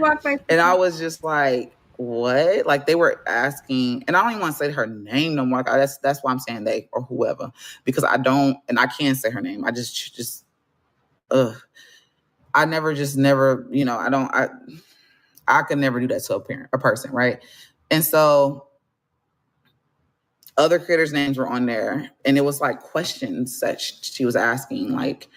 And I was just like, what? Like, they were asking, and I don't even want to say her name no more. That's why I'm saying they or whoever, because I don't, and I can't say her name. I just, I never, I could never do that to a person, right? And so other creators' names were on there, and it was like questions that she was asking, like,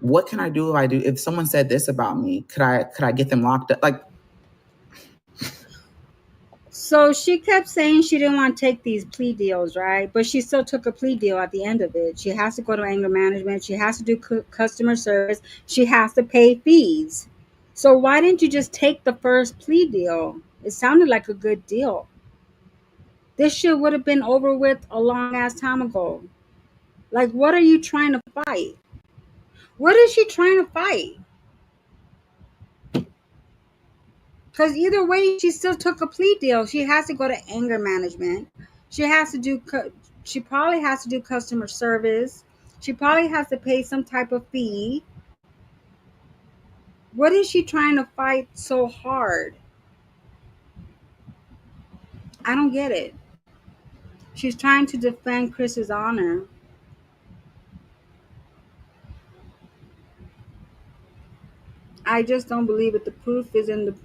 what can I do if someone said this about me? Could I get them locked up? Like, so she kept saying she didn't want to take these plea deals, right? But she still took a plea deal at the end of it. She has to go to anger management. She has to do customer service. She has to pay fees. So why didn't you just take the first plea deal? It sounded like a good deal. This shit would have been over with a long ass time ago. Like, what are you trying to fight? What is she trying to fight? Because either way, she still took a plea deal. She has to go to anger management. She has to do. She probably has to do customer service. She probably has to pay some type of fee. What is she trying to fight so hard? I don't get it. She's trying to defend Chris's honor. I just don't believe it. The proof is in the,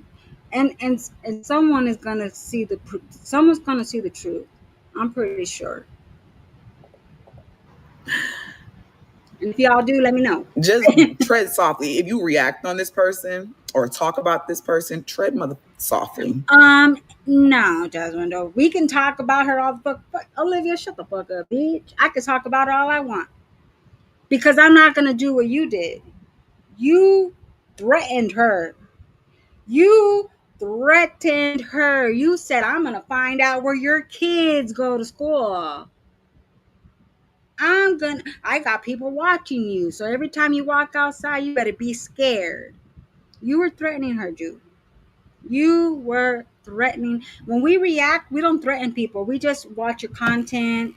and someone is gonna see the proof. Someone's gonna see the truth. I'm pretty sure. And if y'all do, let me know. Just tread softly. If you react on this person or talk about this person, tread mother softly. No, Jasmundo. We can talk about her all the fuck. Olivia, shut the fuck up, bitch. I can talk about her all I want. Because I'm not gonna do what you did. You threatened her. You threatened her. You said, I'm gonna find out where your kids go to school. I got people watching you. So every time you walk outside, you better be scared. You were threatening her, Jude. You were threatening. When we react, we don't threaten people. We just watch your content.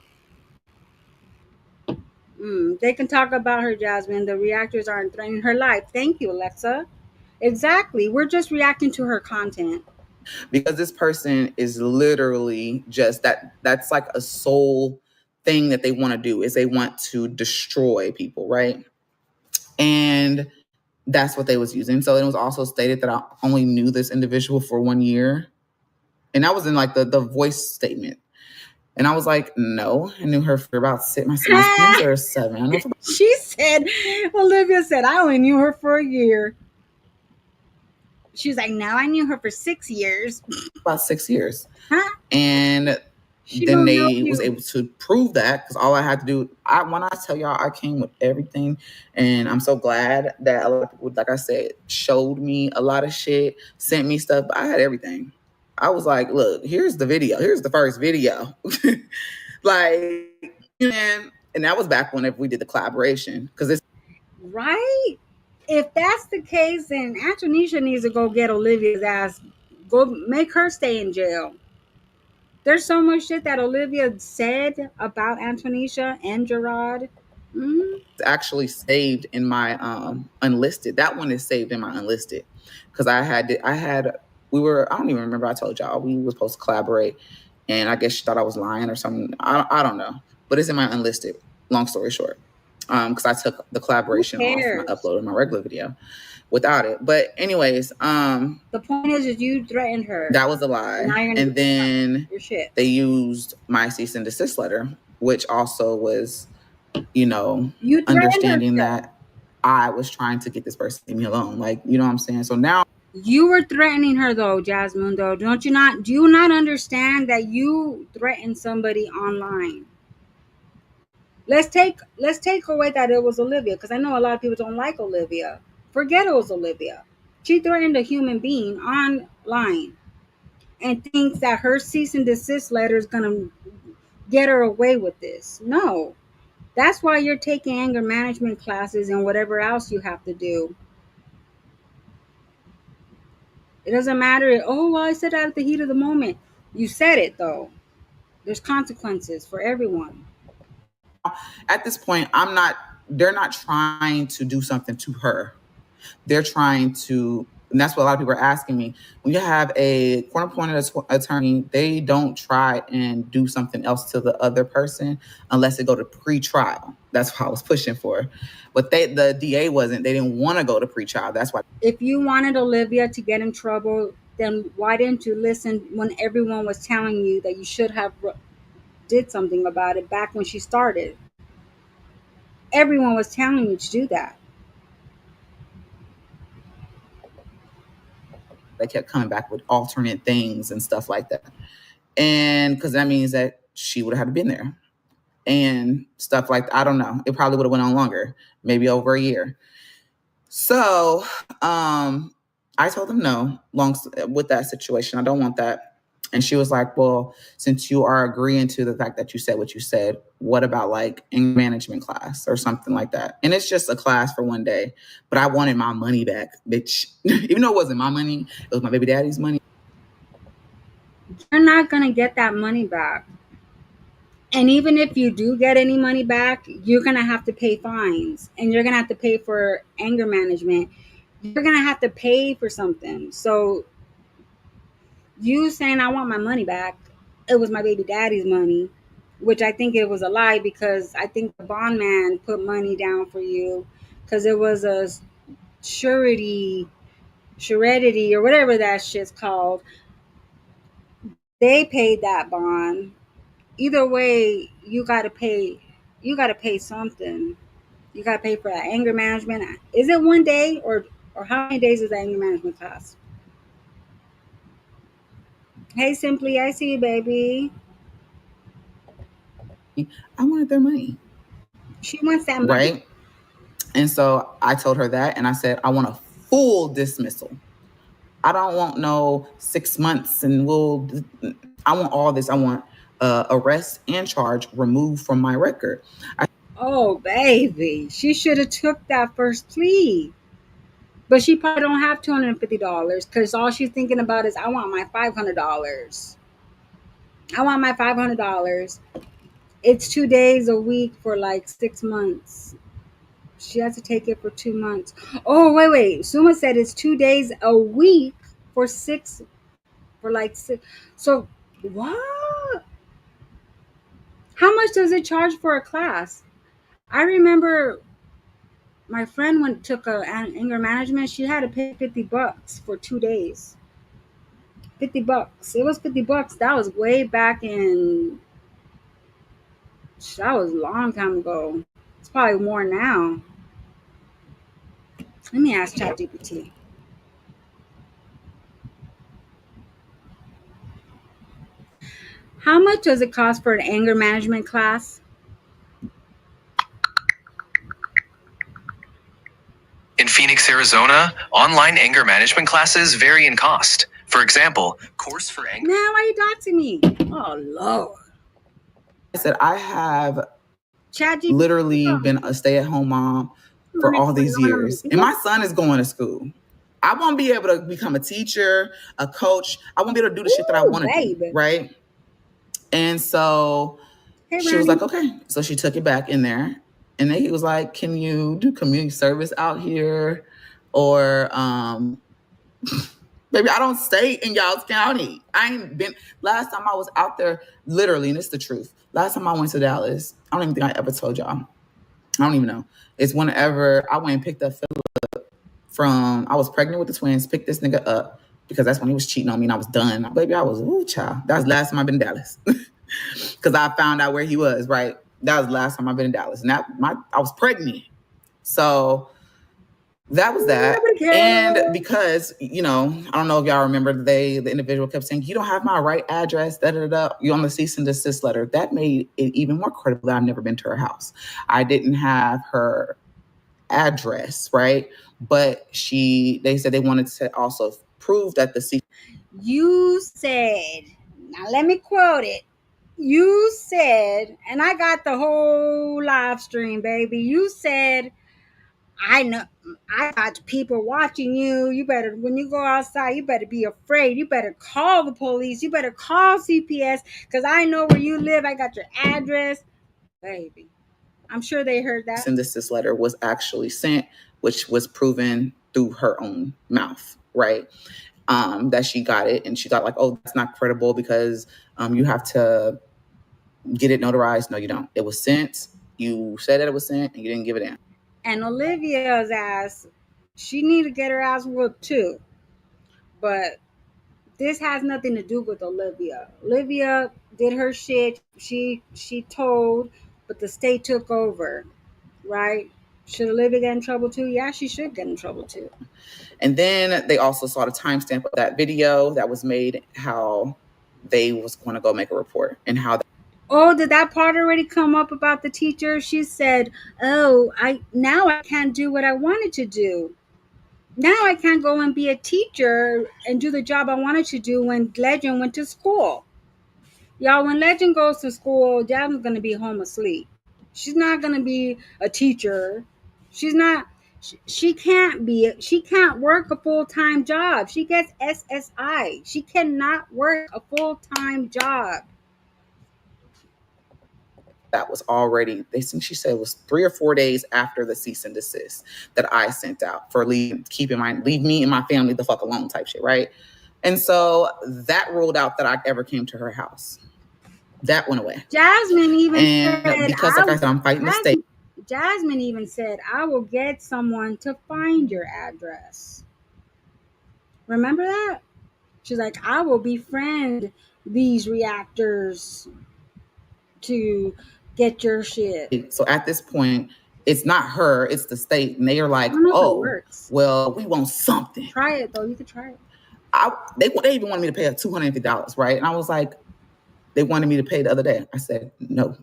They can talk about her, Jasmine. The reactors aren't threatening her life. Thank you, Alexa. Exactly. We're just reacting to her content. Because this person is literally just that's like a soul thing that they want to do, is they want to destroy people, right? And that's what they was using. So it was also stated that I only knew this individual for 1 year. And that was in like the voice statement. And I was like, no, I knew her for about 6 months or 7. I know for She said, Olivia said, I only knew her for a year. She was like, no, I knew her for 6 years. about 6 years. Huh? And She then don't know they you. was able to prove that, because all I had to do, when I tell y'all, I came with everything. And I'm so glad that a lot of people, like I said, showed me a lot of shit, sent me stuff. I had everything. I was like, look, here's the video. Here's the first video. Like, and that was back whenever we did the collaboration. Because it's right. If that's the case, then Antonisha needs to go get Olivia's ass. Go make her stay in jail. There's so much shit that Olivia said about Antonisha and Gerard. actually saved in my unlisted. That one is saved in my unlisted, because I don't even remember. I told y'all we were supposed to collaborate, and I guess she thought I was lying or something. I don't know, but it's in my unlisted. Long story short, because I took the collaboration off and I uploaded my regular video without it. But anyways, the point is you threatened her. That was a lie. And then your shit. They used my cease and desist letter, which also was, you understanding that I was trying to get this person to leave me alone. Like, you know what I'm saying? So now you were threatening her though, Jasmundo. Do you not understand that you threatened somebody online? Let's take away that it was Olivia, because I know a lot of people don't like Olivia. Forget it was Olivia. She threatened a human being online and thinks that her cease and desist letter is gonna get her away with this. No. That's why you're taking anger management classes and whatever else you have to do. It doesn't matter. Oh, well, I said that at the heat of the moment. You said it, though. There's consequences for everyone. At this point, they're not trying to do something to her. They're trying to, and that's what a lot of people are asking me. When you have a court-appointed attorney, they don't try and do something else to the other person unless they go to pre-trial. That's what I was pushing for. But the DA wasn't. They didn't want to go to pre-trial. That's why. If you wanted Olivia to get in trouble, then why didn't you listen when everyone was telling you that you should have did something about it back when she started? Everyone was telling you to do that. They kept coming back with alternate things and stuff like that. And because that means that she would have had to been there and stuff like that. I don't know. It probably would have went on longer, maybe over a year. So I told them no, with that situation. I don't want that. And she was like, well, since you are agreeing to the fact that you said what you said, what about like in management class or something like that? And it's just a class for one day. But I wanted my money back, bitch. Even though it wasn't my money, it was my baby daddy's money. You're not going to get that money back. And even if you do get any money back, you're going to have to pay fines. And you're going to have to pay for anger management. You're going to have to pay for something. So you saying I want my money back, it was my baby daddy's money, which I think it was a lie, because I think the bond man put money down for you because it was a surety, or whatever that shit's called. They paid that bond. Either way, you gotta pay. You gotta pay something. You gotta pay for that anger management. Is it one day, or how many days is the anger management class? Hey, Simply, I see you, baby. I wanted their money. She wants that money. Right? And so I told her that, and I said, I want a full dismissal. I don't want no 6 months and I want all this. I want arrest and charge removed from my record. Oh, baby. She should have took that first plea. But she probably don't have $250 because all she's thinking about is, I want my $500. I want my $500. It's 2 days a week for like 6 months. She has to take it for 2 months. Oh, wait. Suma said it's 2 days a week for like 6. So what? How much does it charge for a class? I remember my friend took anger management. She had to pay $50 for 2 days. $50. It was $50. That was way back in. That was a long time ago. It's probably more now. Let me ask ChatGPT. How much does it cost for an anger management class? In Phoenix, Arizona, online anger management classes vary in cost. For example, course for anger. Man, why are you doxing me? Oh, Lord. I said, I have ChatGPT literally been a stay-at-home mom for all these years. And my son is going to school. I won't be able to become a teacher, a coach. I won't be able to do the shit that I want to do, right? And so she was like, okay. So she took it back in there. And then he was like, can you do community service out here? Or, baby, I don't stay in y'all's county. I ain't been. Last time I was out there, literally, and it's the truth. Last time I went to Dallas, I don't even think I ever told y'all. I don't even know. It's whenever I went and picked up Philip I was pregnant with the twins, picked this nigga up because that's when he was cheating on me and I was done. Baby, I was, ooh, child. That was the last time I've been in Dallas. Because I found out where he was, right? That was the last time I've been in Dallas. And I was pregnant. So that was that. And because, I don't know if y'all remember, the individual kept saying, you don't have my right address, you on the cease and desist letter. That made it even more credible that I've never been to her house. I didn't have her address, right? But they said they wanted to also prove that you said, now let me quote it. You said, and I got the whole live stream, baby. You said, I know I got people watching you. You better, when you go outside, you better be afraid. You better call the police. You better call CPS because I know where you live. I got your address. Baby, I'm sure they heard that. And this letter was actually sent, which was proven through her own mouth, right? That she got it. And she thought like, oh, that's not credible because you have to get it notarized. No, you don't. It was sent. You said that it was sent and you didn't give it in. And Olivia's ass, she need to get her ass whooped too. But this has nothing to do with Olivia. Olivia did her shit. She told, but the state took over, right? Should Olivia get in trouble too? Yeah, she should get in trouble too. And then they also saw the timestamp of that video that was made, how they was going to go make a report and how. Oh, did that part already come up about the teacher? She said, oh, now I can't do what I wanted to do. Now I can't go and be a teacher and do the job I wanted to do when Legend went to school. Y'all, when Legend goes to school, Jasmine's going to be home asleep. She's not going to be a teacher. She's not. She can't be. She can't work a full time job. She gets SSI. She cannot work a full time job. That was already, they think she said it was 3 or 4 days after the cease and desist that I sent out for leave me and my family the fuck alone type shit, right? And so that ruled out that I ever came to her house. That went away. Jasmine even And said, because like I said, I'm fighting the state. Jasmine even said, I will get someone to find your address. Remember that? She's like, I will befriend these reactors to get your shit. So at this point, it's not her, it's the state. And they are like, I don't know if it oh, works. well, we want something. Try it, though. You could try it. They even wanted me to pay $250, right? And I was like, they wanted me to pay the other day. I said, no.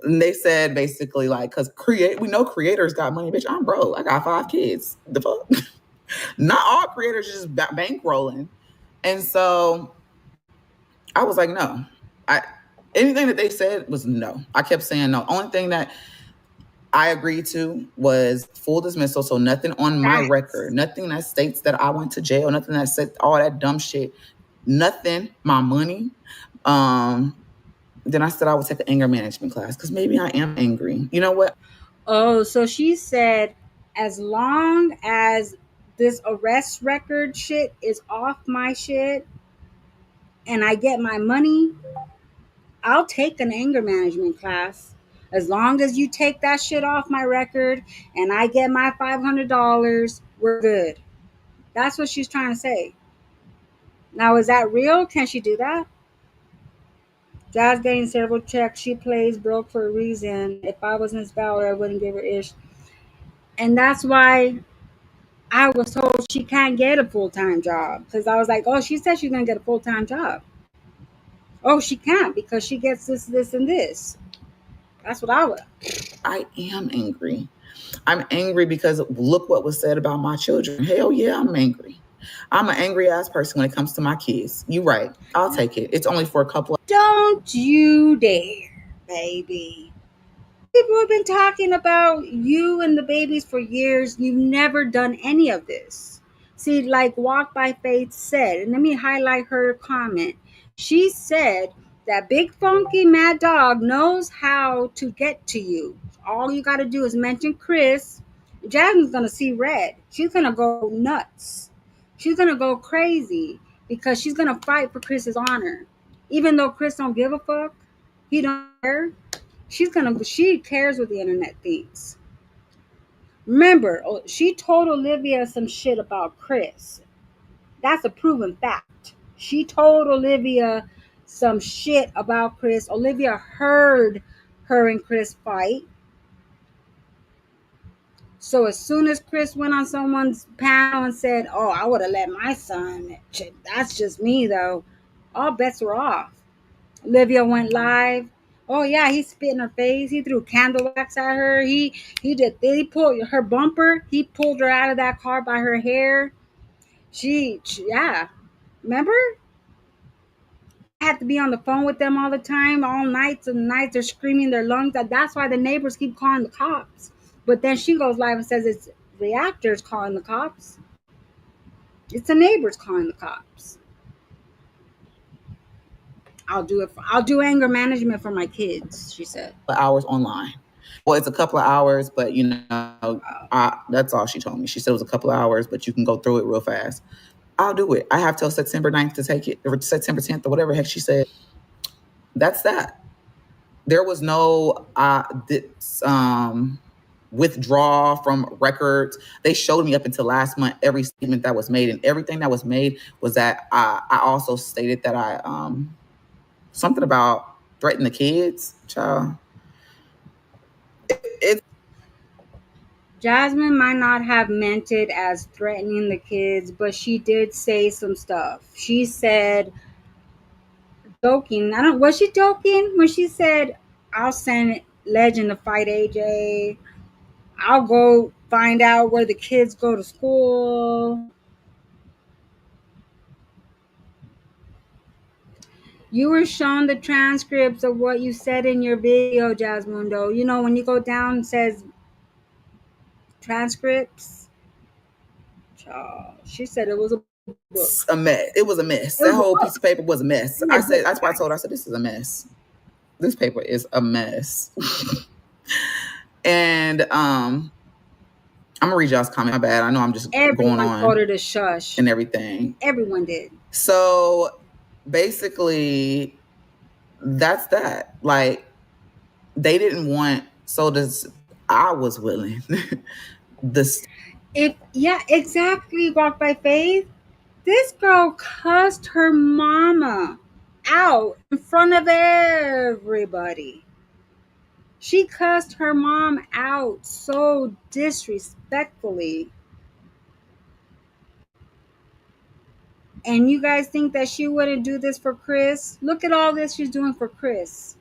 And they said basically like, because we know creators got money, bitch. I'm broke. I got 5 kids. The fuck? Not all creators just bankrolling. And so I was like, no. Anything that they said was no. I kept saying no. Only thing that I agreed to was full dismissal. So nothing on my record, nothing that states that I went to jail, nothing that said all that dumb shit, nothing, my money. Then I said I would take an anger management class because maybe I am angry. You know what? Oh, so she said, as long as this arrest record shit is off my shit and I get my money, I'll take an anger management class. As long as you take that shit off my record and I get my $500, we're good. That's what she's trying to say. Now, is that real? Can she do that? Jazz getting several checks. She plays broke for a reason. If I was Miss Bauer, I wouldn't give her ish. And that's why I was told she can't get a full-time job. Because I was like, oh, she said she's going to get a full-time job. Oh, she can't because she gets this, and this. That's what I would. I am angry. I'm angry because look what was said about my children. Hell yeah, I'm angry. I'm an angry ass person when it comes to my kids. You right. I'll take it. It's only for a couple of. Don't you dare, baby. People have been talking about you and the babies for years. You've never done any of this. See, like Walk by Faith said, and let me highlight her comment. She said that Big Funky Mad Dog knows how to get to you. All you got to do is mention Chris. Jasmine's going to see red. She's going to go nuts. She's going to go crazy because she's going to fight for Chris's honor. Even though Chris don't give a fuck, he don't care. She cares what the internet thinks. Remember, she told Olivia some shit about Chris. That's a proven fact. She told Olivia some shit about Chris. Olivia heard her and Chris fight. So as soon as Chris went on someone's panel and said, oh, I would have let my son, that's just me though, all bets were off. Olivia went live. Oh yeah, he spit in her face. He threw candle wax at her. He pulled her bumper. He pulled her out of that car by her hair. Yeah. Remember? I had to be on the phone with them all the time, all nights and nights. They're screaming their lungs out. That's why the neighbors keep calling the cops. But then she goes live and says it's reactors calling the cops. It's the neighbors calling the cops. I'll do anger management for my kids, she said. Hours online. Well, it's a couple of hours, but that's all she told me. She said it was a couple of hours, but you can go through it real fast. I'll do it. I have till September 9th to take it, or September 10th, or whatever the heck she said. That's that. There was no withdraw from records. They showed me up until last month every statement that was made, and everything that was made was that I also stated that I something about threatening the kids, child. Jasmine might not have meant it as threatening the kids, but she did say some stuff. She said, joking. Was she joking when she said, I'll send Legend to fight AJ. I'll go find out where the kids go to school. You were shown the transcripts of what you said in your video, Jasmundo. You know, when you go down, it says transcripts. She said it was a book. A mess. It was a mess. That whole piece of paper was a mess. I said, that's why I told her, I said, this is a mess. This paper is a mess. And I'm gonna read y'all's comment. My bad. I know I'm just Everyone going on. told her to shush. And everything. Everyone did. So basically, that's that. Like, they didn't want, so this, I was willing. Yeah, exactly. Walk by Faith. This girl cussed her mama out in front of everybody. She cussed her mom out so disrespectfully. And you guys think that she wouldn't do this for Chris? Look at all this she's doing for Chris.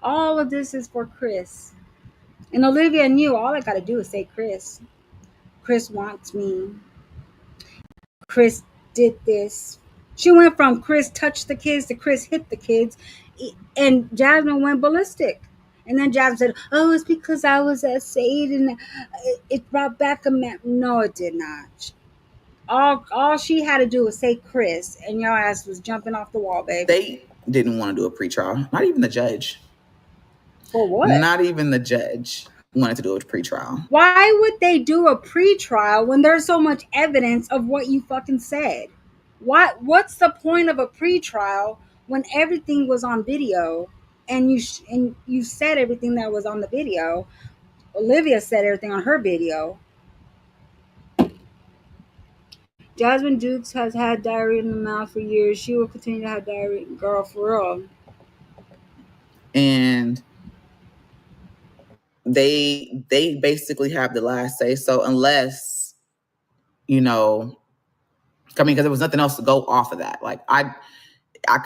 All of this is for Chris. And Olivia knew all I got to do is say Chris. Chris wants me. Chris did this. She went from Chris touched the kids to Chris hit the kids. And Jasmine went ballistic. And then Jasmine said, oh, it's because I was at Sade and it brought back a man. No, it did not. All she had to do was say Chris, and your ass was jumping off the wall, baby. They didn't want to do a pretrial. Not even the judge. For what? Not even the judge wanted to do a pretrial. Why would they do a pretrial when there's so much evidence of what you fucking said? What's the point of a pretrial when everything was on video and you said everything that was on the video? Olivia said everything on her video. Jasmine Dukes has had diarrhea in the mouth for years. She will continue to have diarrhea. Girl, for real. And they basically have the last say. So unless, you know, I mean, because there was nothing else to go off of that. Like I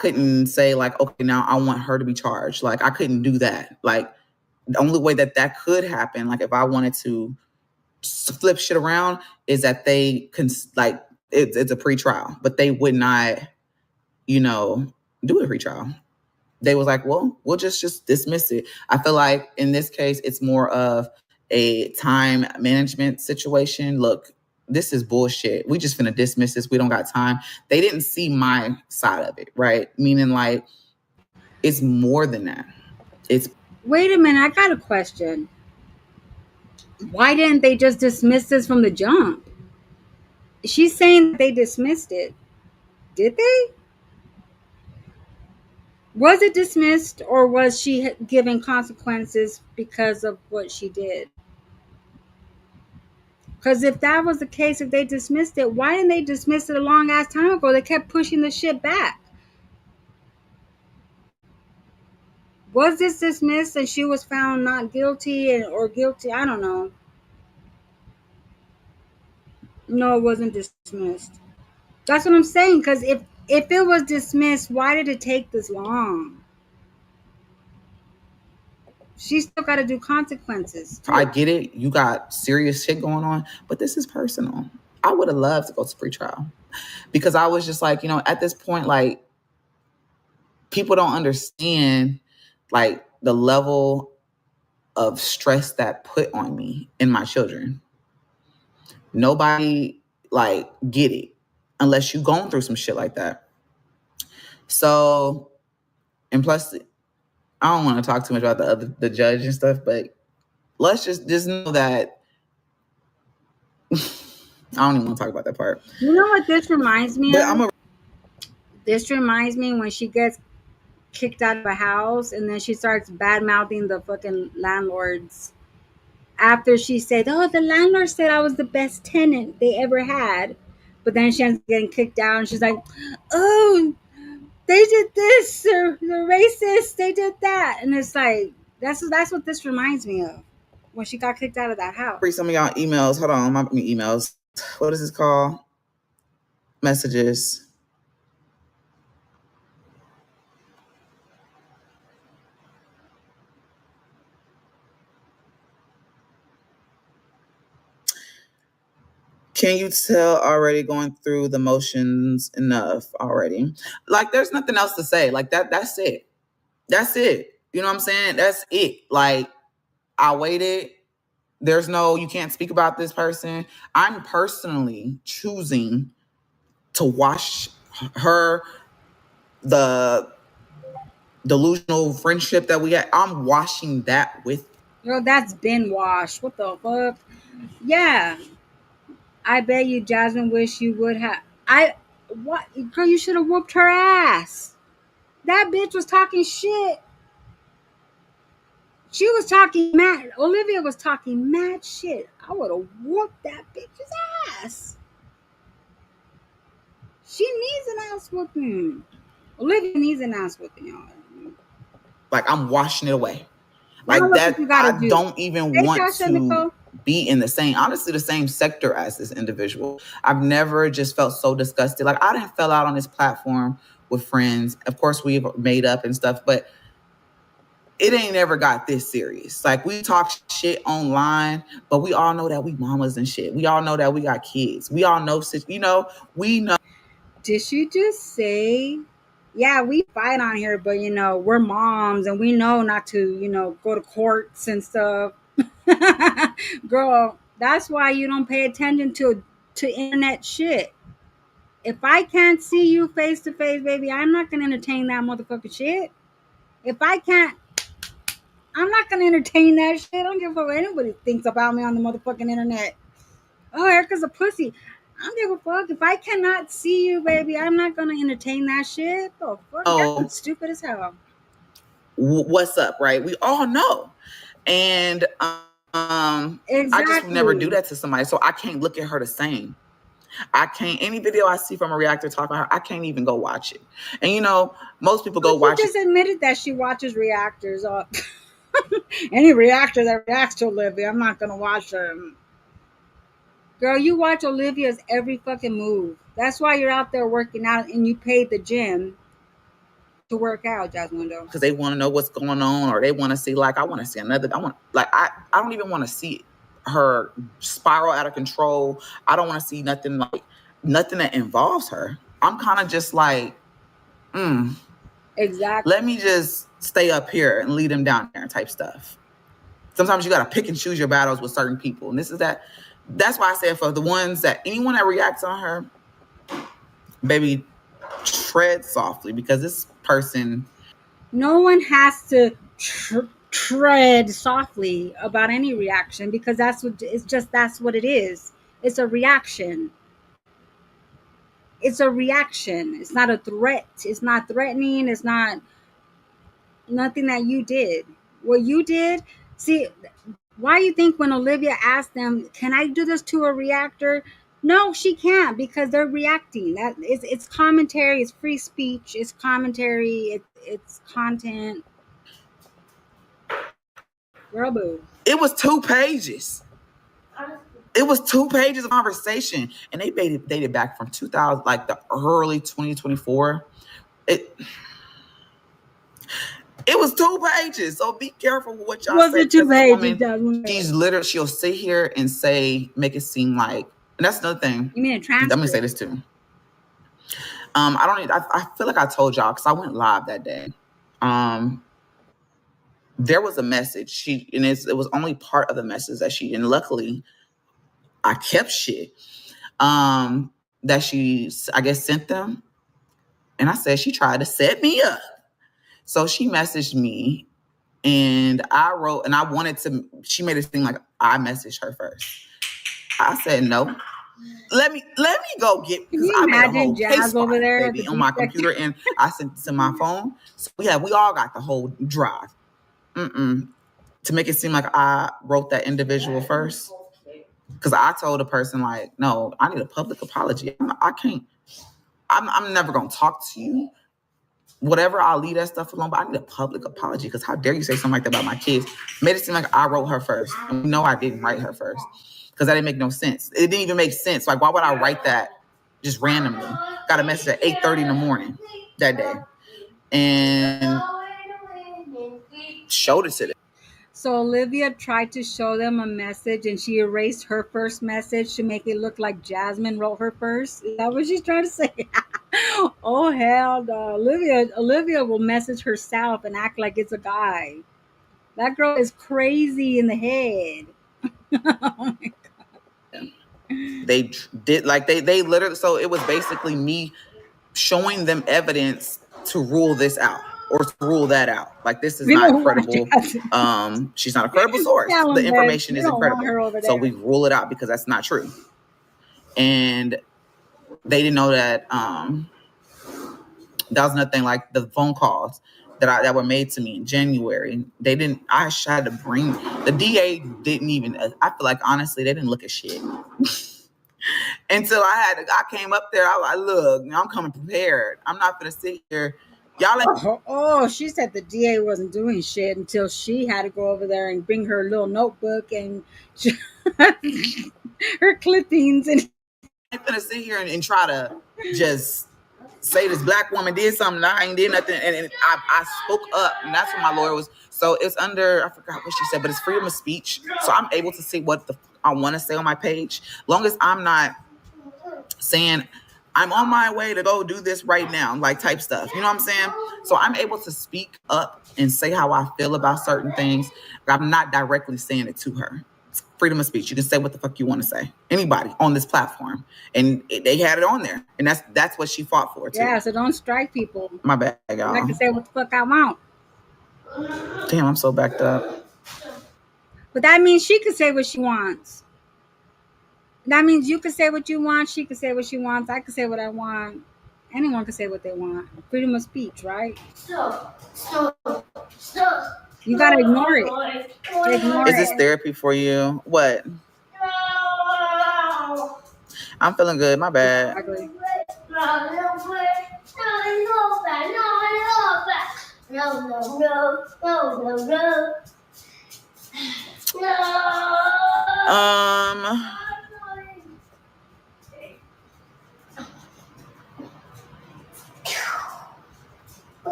couldn't say like, okay, now I want her to be charged. Like I couldn't do that. Like the only way that could happen, like if I wanted to flip shit around, is that they can like it's a pretrial, but they would not, you know, do a pretrial. They was like, well, we'll just dismiss it. I feel like in this case, it's more of a time management situation. Look, this is bullshit. We just finna dismiss this. We don't got time. They didn't see my side of it, right? Meaning like, it's more than that. Wait a minute, I got a question. Why didn't they just dismiss this from the jump? She's saying they dismissed it. Did they? Was it dismissed or was she given consequences because of what she did? Because if that was the case, if they dismissed it, why didn't they dismiss it a long ass time ago? They kept pushing the shit back. Was this dismissed and she was found not guilty or guilty? I don't know. No, it wasn't dismissed. That's what I'm saying. Because if it was dismissed, why did it take this long? She still got to do consequences. I get it. You got serious shit going on, but this is personal. I would have loved to go to pretrial because I was just like, you know, at this point, like people don't understand like the level of stress that put on me and my children. Nobody like get it unless you going through some shit like that. So, and plus, I don't want to talk too much about the judge and stuff, but let's just know that I don't even want to talk about that part. You know what this reminds me of? This reminds me when she gets kicked out of a house and then she starts bad mouthing the fucking landlords. After she said, oh, the landlord said I was the best tenant they ever had. But then she ends up getting kicked out and she's like, oh, they did this. They're racist. They did that. And it's like, that's what this reminds me of. When she got kicked out of that house. Read some of y'all emails. Hold on, my emails. What is this called? Messages. Can you tell already going through the motions enough already? Like, there's nothing else to say. Like, that's it. That's it. You know what I'm saying? That's it. Like, I waited. There's no, you can't speak about this person. I'm personally choosing to watch her, the delusional friendship that we had. I'm washing that with. Girl, that's been washed. What the fuck? Yeah. I bet you Jasmine wish you would have. What? Girl, you should have whooped her ass. That bitch was talking shit. She was talking mad. Olivia was talking mad shit. I would have whooped that bitch's ass. She needs an ass whooping. Olivia needs an ass whooping, y'all. Like, I'm washing it away. Now Like look that, what you gotta I do. don't even Hey, want Tasha to Nicole. be in the same sector as this individual. I've never just felt so disgusted. Like, I didn't fell out on this platform with friends. Of course, we've made up and stuff, but it ain't ever got this serious. Like, we talk shit online, but we all know that we mamas and shit. We all know that we got kids. We all know, we know. Did she just say, yeah, we fight on here, but we're moms and we know not to, go to courts and stuff. Girl, that's why you don't pay attention to internet shit. If I can't see you face to face, baby, I'm not gonna entertain that motherfucking shit. If I can't, I'm not gonna entertain that shit. I don't give a fuck what anybody thinks about me on the motherfucking internet. Oh, Erica's a pussy. I don't give a fuck. If I cannot see you, baby, I'm not gonna entertain that shit. Oh, fuck, Erica's stupid as hell. What's up, right? We all know. And Exactly. I just never do that to somebody, so I can't look at her the same. I can't. Any video I see from a reactor talking about her, I can't even go watch it. And most people go watch it. She just admitted that she watches reactors. Any reactor that reacts to Olivia, I'm not gonna watch them. Girl, you watch Olivia's every fucking move. That's why you're out there working out and you paid the gym to work out, Jasmundo. Because they want to know what's going on, or they want to see, like, I want to see another. I don't even want to see her spiral out of control. I don't want to see nothing that involves her. I'm kind of just like, Exactly. Let me just stay up here and lead them down there type stuff. Sometimes you got to pick and choose your battles with certain people. And that's why I said, for the ones anyone that reacts on her, baby, tread softly, because this person. No one has to tread softly about any reaction, because that's what it is. It's a reaction. It's a reaction. It's not a threat. It's not threatening. It's not nothing that you did. What you did, see, why you think when Olivia asked them, can I do this to a reactor? No, she can't, because they're reacting. It's commentary, it's free speech, it's commentary, it's content. Girl, boo. It was 2 pages. It was 2 pages of conversation, and they dated back from 2000, like the early 2024. It was 2 pages, so be careful with what y'all say. Was it 2 pages? She's literally, she'll sit here and make it seem like, and that's another thing. You mean a transcript? I'm gonna say this too. I feel like I told y'all, because I went live that day. There was a message. It was only part of the message that she, and luckily, I kept shit. That she, I guess, sent them, and I said she tried to set me up. So she messaged me, and I wrote, and I wanted to. She made it seem like I messaged her first. I said no. Let me go get, because I made a whole case over there, baby, on my computer, and I sent it to my phone. So we all got the whole drive. To make it seem like I wrote that individual first, because I told the person, like, no, I need a public apology. I can't. I'm never gonna talk to you. Whatever, I'll leave that stuff alone, but I need a public apology, because how dare you say something like that about my kids? Made it seem like I wrote her first. And no, I didn't write her first, because that didn't make no sense. It didn't even make sense. Like, why would I write that just randomly? Got a message at 8:30 in the morning that day, and showed it to them. So Olivia tried to show them a message and she erased her first message to make it look like Jasmine wrote her first. Is that what she's trying to say? Oh hell no. Olivia will message herself and act like it's a guy. That girl is crazy in the head. Oh my They did like they literally. So it was basically me showing them evidence to rule this out or to rule that out. Like, this is We not don't want credible. Jasmine. She's not a credible source. Tell The them, babe. information We isn't don't want credible. her over So there. we rule it out because that's not true. And they didn't know that that was nothing. Like the phone calls that were made to me in January. They didn't. I had to bring the DA. Didn't even. I feel like honestly, they didn't look at shit until I came up there. I was like, look, I'm coming prepared. I'm not gonna sit here. Y'all ain't. Oh, she said the DA wasn't doing shit until she had to go over there and bring her little notebook and her clippings and I ain't gonna sit here and try to just say this black woman did something. I ain't did nothing, and I spoke up, and that's what my lawyer was. So it's under, I forgot what she said, but it's freedom of speech. So I'm able to say what I want to say on my page, long as I'm not saying I'm on my way to go do this right now, like type stuff. You know what I'm saying? So I'm able to speak up and say how I feel about certain things. But I'm not directly saying it to her. It's freedom of speech. You can say what the fuck you want to say. Anybody on this platform. And they had it on there. And that's what she fought for too. yeah, so don't strike people. My bad, y'all. I can say what the fuck I want. Damn, I'm so backed up. But that means she can say what she wants. That means you can say what you want, she can say what she wants, I can say what I want. Anyone can say what they want. Freedom of speech, right? You gotta ignore it. Ignore Is this it. therapy for you? What? I'm feeling good. My bad. Exactly.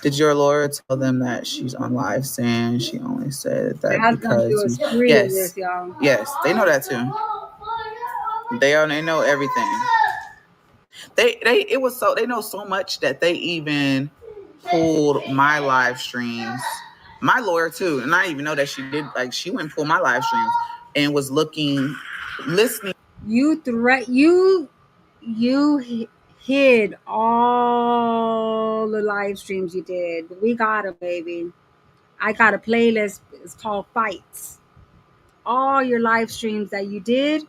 Did your lawyer tell them that she's on live saying she only said that God's gonna do a because spree of yes, this, y'all. yes, they know that too. They know everything. It was so they know so much that they even pulled my live streams. My lawyer too, and I didn't even know that she did. Like, she went and pulled my live streams and was listening. You hid all the live streams you did. But we got them, baby. I got a playlist. It's called Fights. All your live streams that you did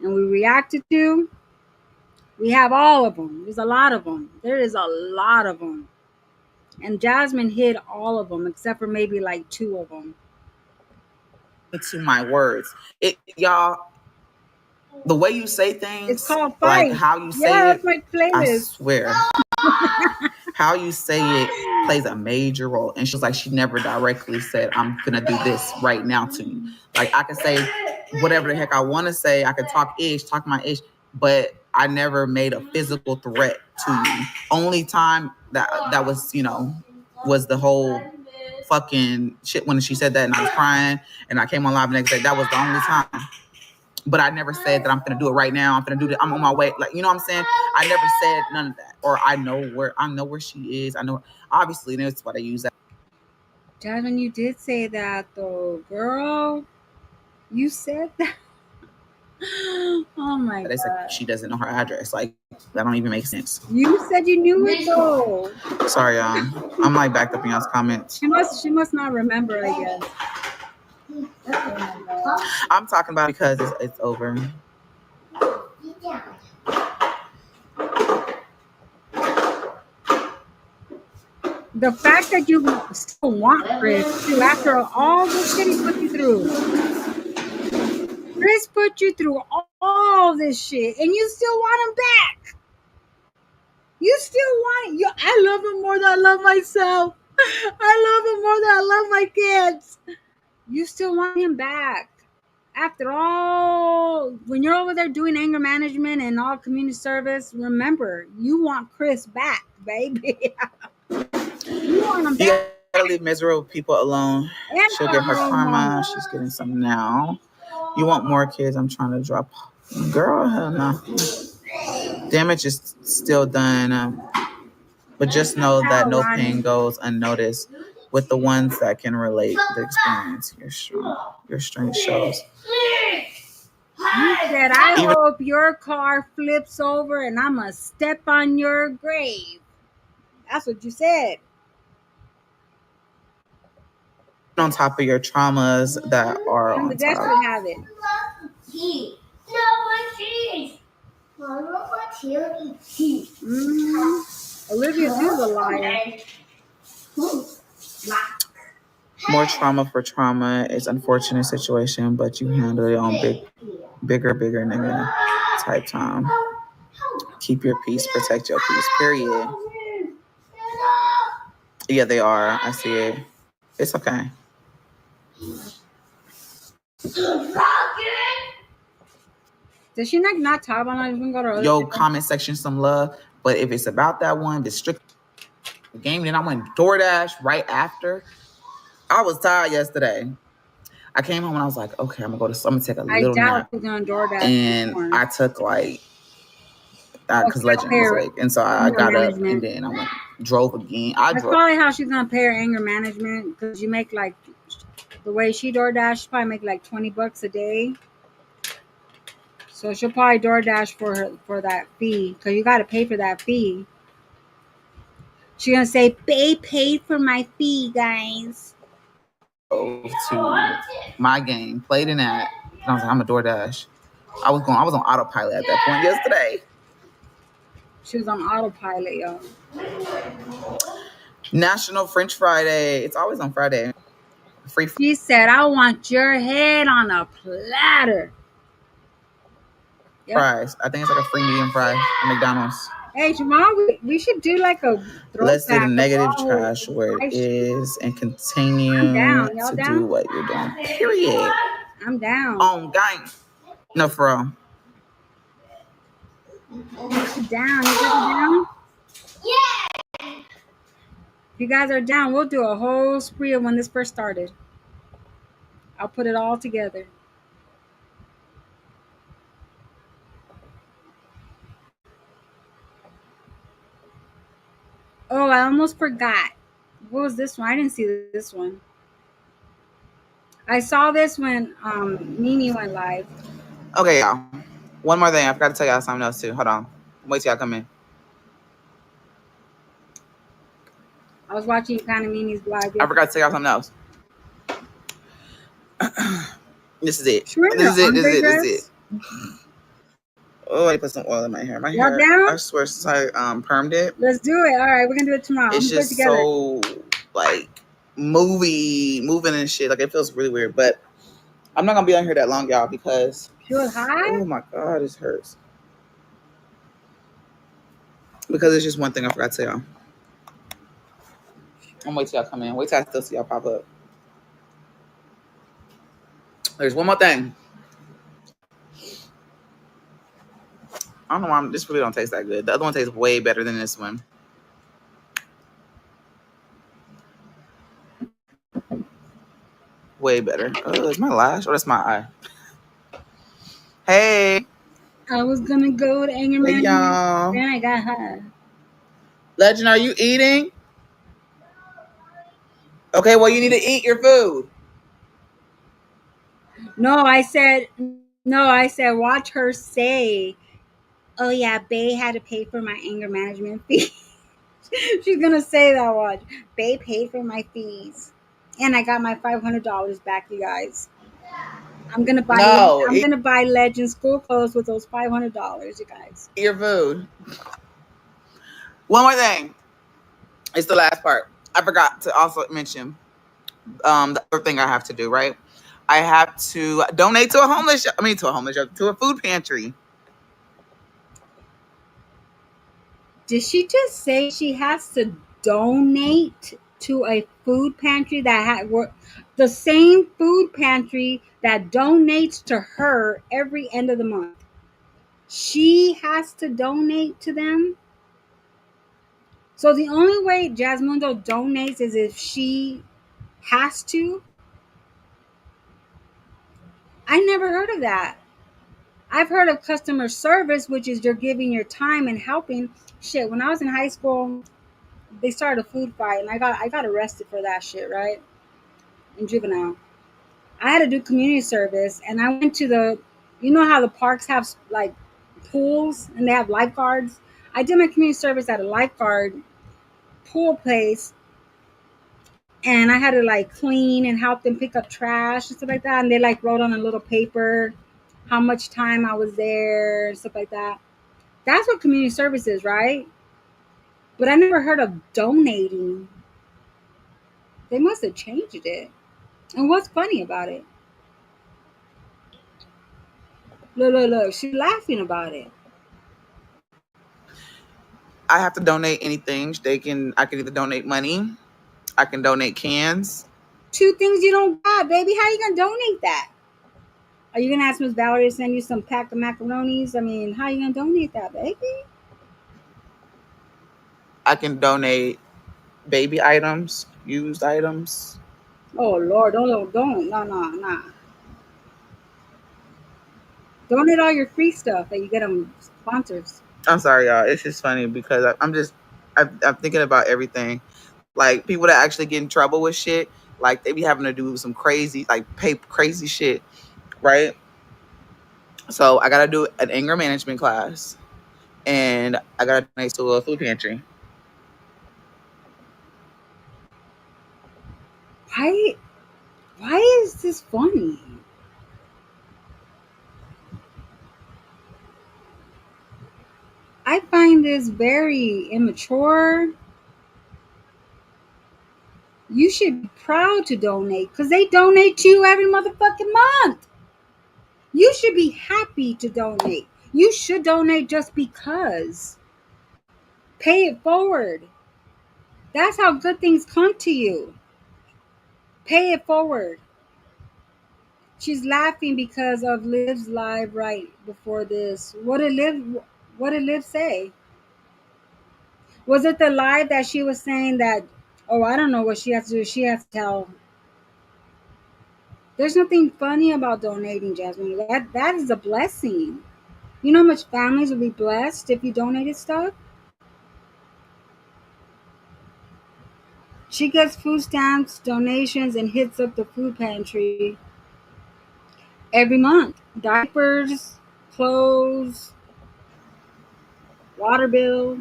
and we reacted to, we have all of them. There's a lot of them. There is a lot of them. And Jasmine hid all of them except for maybe like 2 of them. To my words, y'all. The way you say things, it's called like Fight. how you say that's it, my playlist. I swear, how you say it plays a major role. And she was like, she never directly said, I'm gonna do this right now to you. Like, I could say whatever the heck I want to say. I could talk my ish, but I never made a physical threat to you. Only time that was, was the whole fucking shit when she said that and I was crying and I came on live the next day. That was the only time. But I never said that I'm gonna do it right now. I'm gonna do it. I'm on my way. Like, you know what I'm saying? I never said none of that. Or I know where she is. I know, obviously that's what I use that. Jasmine, you did say that though, girl. You said that. Oh my They god. said she doesn't know her address. Like, that don't even make sense. You said you knew it though. Sorry, I'm like backed up in y'all's comments. She must not remember, I guess. I'm talking about because it's over. The fact that you still want Chris too, after all the shit he put you through. Chris put you through all this shit and you still want him back. You still want it. I love him more than I love myself. I love him more than I love my kids. You still want him back. After all, when you're over there doing anger management and all community service, remember, you want Chris back, baby. You want him back. gotta leave miserable people alone. She'll get her karma. She's getting some now. You want more kids? I'm trying to drop. Girl, hell no. Damage is still done. But just know that no pain goes unnoticed with the ones that can relate the experience. Your strength shows. You said, I hope your car flips over and I'm going to step on your grave. That's what you said. On top of your traumas that are And on the guest top. would have it. Olivia's is a liar. More trauma for trauma. It's unfortunate situation, but you handle it on bigger nigga type time. Keep your peace, protect your peace, period. Yeah, they are. I see it. It's okay. Does she not talk about it? We can go to Yo, comment section some love. But if it's about that one, if it's strict game, then I went DoorDash right after. I was tired yesterday. I came home and I was like, okay, I'm gonna take a little nap. And I took like because Legend was awake, and so I got up and then I drove again. That's probably how she's gonna pay her anger management, because you make like the way she DoorDash, she probably make like $20 a day. So she'll probably DoorDash for that fee, because you got to pay for that fee. She's gonna say, "They paid for my fee, guys." To my game, played in that. And I was like, I'm a DoorDash. I was on autopilot at that point yesterday. She was on autopilot, y'all. National French Friday. It's always on Friday. Free. She said, "I want your head on a platter." Yep. Fries. I think it's like a free medium fry at McDonald's. Hey, Jamal, we should do like a throwback. Let's do the negative trash where it is and continue to do what you're doing. Period. I'm down. On gang. No, for real. You down? You guys are down? Yeah. If you guys are down, we'll do a whole spree of when this first started. I'll put it all together. Oh, I almost forgot. What was this one? I didn't see this one. I saw this when Mimi went live. Okay, y'all. One more thing. I forgot to tell y'all something else too. Hold on. Wait till y'all come in. I was watching kind of Mimi's live. I forgot to tell y'all something else. This is it. Sure, this is it. Oh, I put some oil in my hair. My hair, down? I swear, since I permed it. Let's do it. All right, we're gonna do it tomorrow. It's just so like moving and shit. Like it feels really weird. But I'm not gonna be on here that long, y'all, because she was hot. Oh my god, this hurts. Because it's just one thing I forgot to tell y'all. I'm gonna wait till y'all come in. Wait till I still see y'all pop up. There's one more thing. I don't know why this really don't taste that good. The other one tastes way better than this one. Way better. Oh, is my lash? Or that's my eye? Hey. I was gonna go to anger management. Y'all. Then I got her. Legend, are you eating? Okay, well, you need to eat your food. No, I said, watch her say, "Oh yeah, Bae had to pay for my anger management fee." She's gonna say that. Watch, Bae paid for my fees, and I got my $500 back, you guys. I'm gonna buy Legend school clothes with those $500, you guys. Eat your food. One more thing. It's the last part. I forgot to also mention the other thing I have to do, right? I have to donate to a food pantry. Did she just say she has to donate to a food pantry that the same food pantry that donates to her every end of the month? She has to donate to them. So the only way Jasmundo donates is if she has to. I never heard of that. I've heard of customer service, which is you're giving your time and helping. Shit, when I was in high school, they started a food fight, and I got arrested for that shit, right? In juvenile. I had to do community service, and I went to the, you know how the parks have like pools and they have lifeguards. I did my community service at a lifeguard pool place, and I had to like clean and help them pick up trash and stuff like that. And they like wrote on a little paper how much time I was there and stuff like that. That's what community service is, right? But I never heard of donating. They must have changed it. And what's funny about it? Look, she's laughing about it. I have to donate anything. I can either donate money, I can donate cans. Two things you don't got, baby. How you gonna donate that? Are you gonna ask Miss Valerie to send you some pack of macaronis? I mean, how you gonna donate that, baby? I can donate baby items, used items. Oh Lord, don't, no. Donate all your free stuff that you get them sponsors. I'm sorry, y'all. It's just funny because I'm thinking about everything. Like people that actually get in trouble with shit, like they be having to do some crazy, like pay crazy shit, right? So I gotta do an anger management class, and I gotta donate to a food pantry. Why? Why is this funny? I find this very immature. You should be proud to donate because they donate to you every motherfucking month. You should be happy to donate. You should donate just because. Pay it forward. That's how good things come to you. Pay it forward. She's laughing because of Liv's live right before this. What did Liv say? Was it the live that she was saying that, oh, I don't know what she has to do. She has to tell. There's nothing funny about donating, Jasmine. That is a blessing. You know how much families will be blessed if you donated stuff? She gets food stamps, donations, and hits up the food pantry every month. Diapers, clothes, water bill.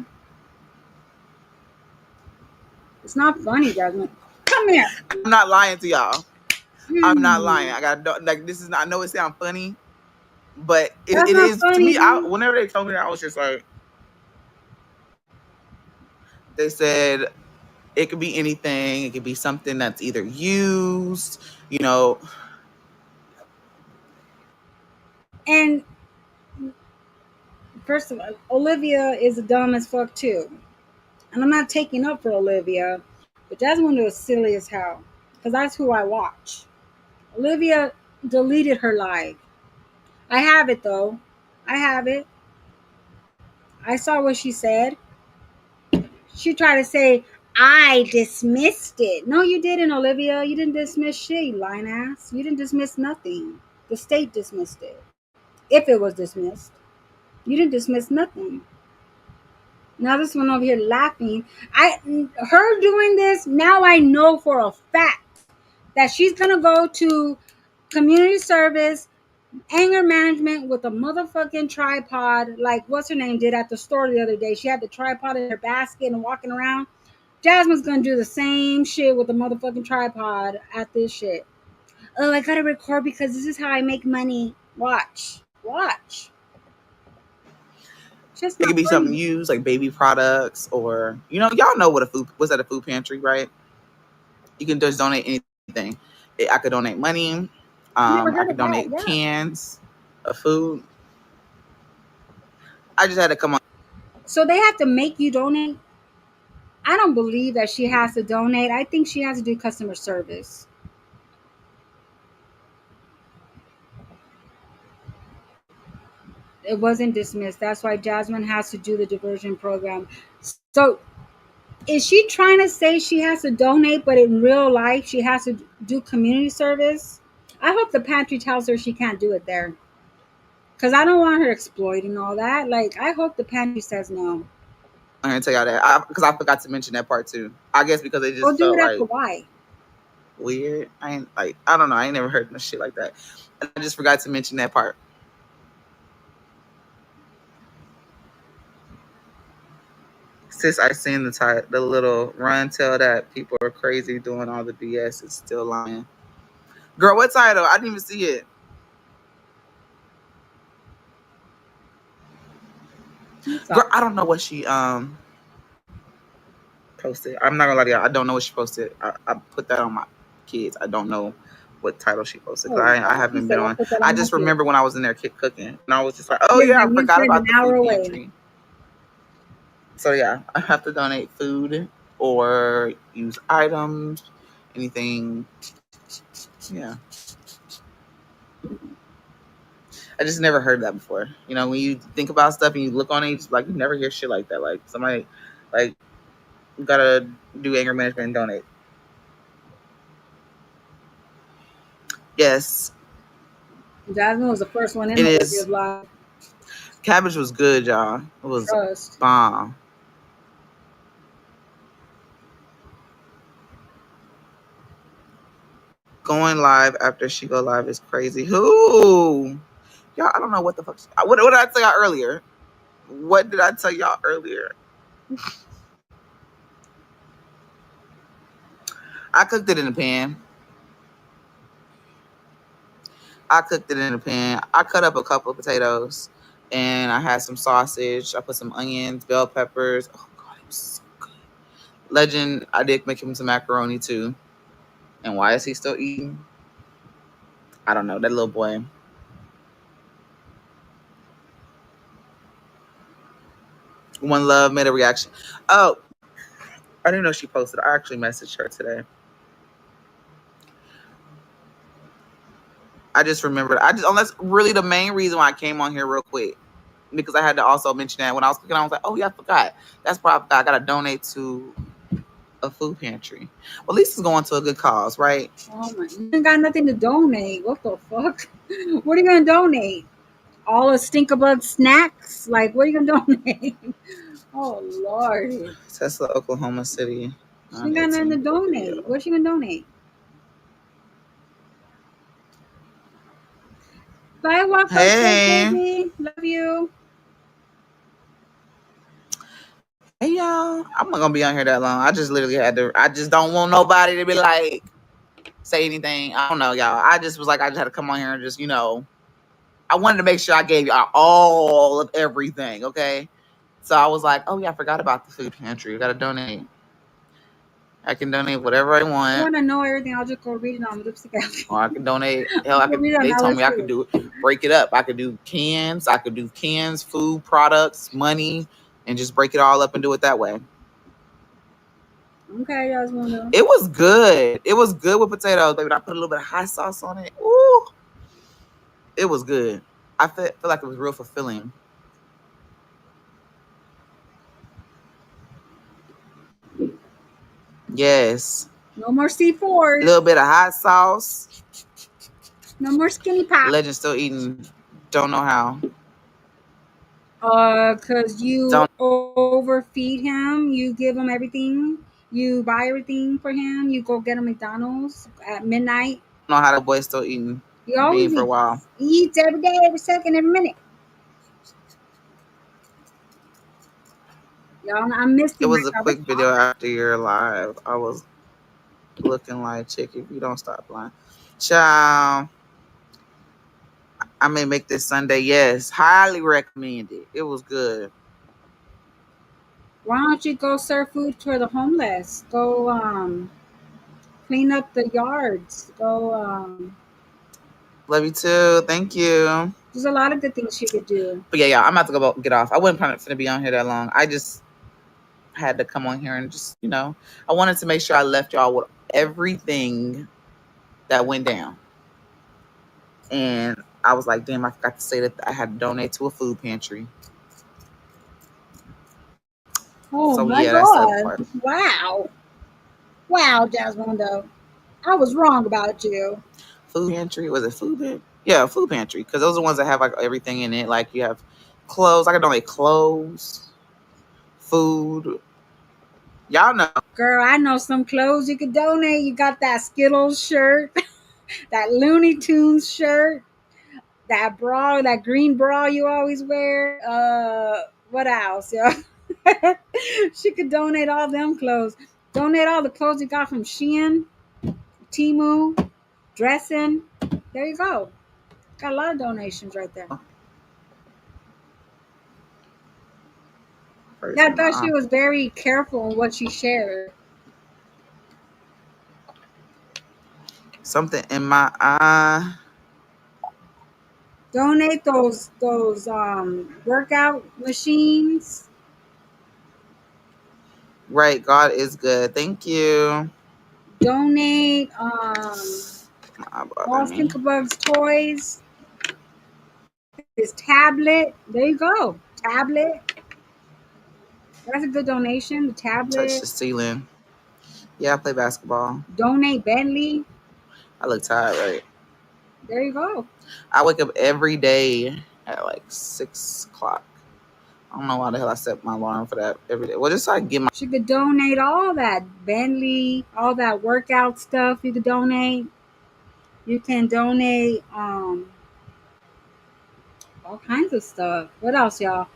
It's not funny, Jasmine. Come here. I'm not lying to y'all. I'm not lying. Hmm. I got like this is not. I know it sounds funny, but That's it not is to funny, me. dude. Whenever they told me that, I was just like, they said it could be anything. It could be something that's either used, you know. And first of all, Olivia is dumb as fuck too. And I'm not taking up for Olivia, but Jasmine was silly as hell. Because that's who I watch. Olivia deleted her live. I have it though. I have it. I saw what she said. She tried to say, I dismissed it. No, you didn't, Olivia. You didn't dismiss shit, you lying ass. You didn't dismiss nothing. The state dismissed it. If it was dismissed. You didn't dismiss nothing. Now this one over here laughing. Her doing this, now I know for a fact that she's gonna go to community service, anger management with a motherfucking tripod, like what's her name did at the store the other day. She had the tripod in her basket and walking around. Jasmine's gonna do the same shit with the motherfucking tripod at this shit. Oh, I gotta record because this is how I make money. Watch. Just It could not be something funny. used like baby products, or y'all know what a food was at a food pantry, right? You can just donate anything. I could donate money. I never I heard could of that. donate Yeah. cans of food. I just had to come on. So they have to make you donate. I don't believe that she has to donate. I think she has to do customer service. It wasn't dismissed. That's why Jasmine has to do the diversion program. So Is she trying to say she has to donate, but in real life she has to do community service? I hope the pantry tells her she can't do it there. Because I don't want her exploiting all that. Like, I hope the pantry says no. I'm gonna tell y'all that because I forgot to mention that part too. I guess because they Go just do felt it at like Hawaii. weird. I don't know. I ain't never heard no shit like that. And I just forgot to mention that part. Sis, I seen the little run tell that people are crazy doing all the BS. It's still lying. Girl, what title? I didn't even see it. Girl, I don't know what she posted. I'm not gonna lie to y'all. I don't know what she posted. I put that on my kids. I don't know what title she posted because I haven't been on. I just remember when I was in there cooking and I was just like, oh yeah, I forgot about the food pantry. So yeah, I have to donate food or use items, anything. Yeah. I just never heard that before. You know, when you think about stuff and you look on it, it's like you never hear shit like that. Like somebody like gotta do anger management and donate. Yes. Jasmine was the first one in the is. Live. Cabbage was good, y'all. It was bomb. Going live after she go live is crazy. Who? Y'all, I don't know what the fuck. What did I tell y'all earlier? What did I tell y'all earlier? I cooked it in a pan. I cut up a couple of potatoes and I had some sausage. I put some onions, bell peppers. Oh God, it was so good. Legend, I did make him some macaroni too. And why is he still eating? I don't know. That little boy. One Love made a reaction. Oh, I didn't know she posted. I actually messaged her today. I just remembered. That's really the main reason why I came on here real quick. Because I had to also mention that when I was cooking, I was like, oh yeah, I forgot. That's probably I gotta donate to a food pantry. Well, at least it's going to a good cause, right? Oh my, you ain't got nothing to donate. What the fuck? What are you gonna donate? All the stinkabug snacks? Like, what are you gonna donate? Oh Lord. Tesla, Oklahoma City. She ain't got nothing to donate. What you gonna donate? Bye, walk. Hey, baby. Love you. Hey y'all, I'm not gonna be on here that long. I just literally had to. I just don't want nobody to be like say anything. I don't know, y'all. I just was like, I just had to come on here and just, you know, I wanted to make sure I gave y'all all of everything. Okay, so I was like, oh yeah, I forgot about the food pantry. You gotta donate. I can donate whatever I want. I want to know everything. I'll just go read it on Lipstick. Or I can donate. Hell, they told me I could do it. Break it up. I could do cans. I could do cans, food products, money, and just break it all up and do it that way. Okay, Jasmundo. It was good. It was good with potatoes, baby. I put a little bit of hot sauce on it. Ooh, it was good. I feel like it was real fulfilling. Yes. No more C4s. A little bit of hot sauce. No more skinny pop. Legend still eating. Don't know how. Cause you overfeed him. You give him everything. You buy everything for him. You go get him McDonald's at midnight. I don't know how the boy's still eating. He always eats for a while. He eats every day, every second, every minute. Y'all, I missed it. It was a quick video after your live. I was looking like chick if you don't stop lying. Ciao. I may make this Sunday. Yes, highly recommend it. It was good. Why don't you go serve food for the homeless? Go clean up the yards. Go Love you too. Thank you. There's a lot of good things you could do. But yeah, I'm about to go get off. I wasn't planning to be on here that long. I just had to come on here and just, you know, I wanted to make sure I left y'all with everything that went down. And I was like, damn, I forgot to say that I had to donate to a food pantry. Oh So my yeah, that's the other God. part. Wow. Wow, Jasmundo. I was wrong about you. Food pantry. Was it food pantry? Yeah, food pantry. Because those are the ones that have like everything in it. Like you have clothes. I can donate clothes, food. Y'all know. Girl, I know some clothes you could donate. You got that Skittles shirt, that Looney Tunes shirt, that bra, that green bra you always wear. What else? Yeah. She could donate all them clothes. Donate all the clothes you got from Shein, Timu, dressing. There you go. Got a lot of donations right there. Yeah, I thought she was very careful in what she shared. Something in my eye. Donate those workout machines. Right, God is good. Thank you. Donate Not bother Austin me. Kabug's toys. His tablet. There you go. Tablet. That's a good donation. The Touch tablet. the ceiling. Yeah, I play basketball. Donate Bentley. I look tired, right? There you go. I wake up every day at like 6 o'clock. I don't know why the hell I set my alarm for that every day. Well, just so I can get my. She could donate all that Bentley, all that workout stuff. You could donate. You can donate all kinds of stuff. What else, y'all?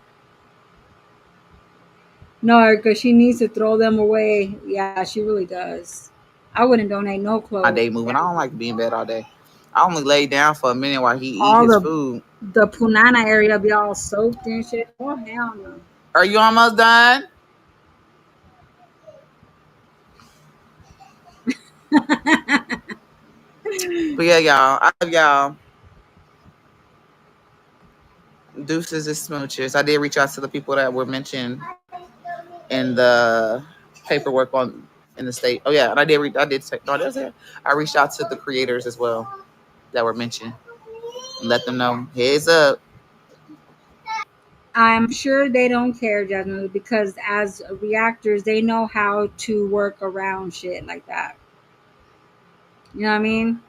No, because she needs to throw them away. Yeah, she really does. I wouldn't donate no My clothes. day moving. I don't like to be in bed all day. I only lay down for a minute while he eat All his food. the punana area be all soaked and shit. Oh hell no. Are you almost done? But yeah, y'all. I love y'all. Deuces and smooches. I did reach out to the people that were mentioned in the paperwork on in the state. Oh yeah, and I did. I did. No, that's it. I reached out to the creators as well that were mentioned and let them know. Heads up. I'm sure they don't care, Jasmine, because as reactors, they know how to work around shit like that. You know what I mean?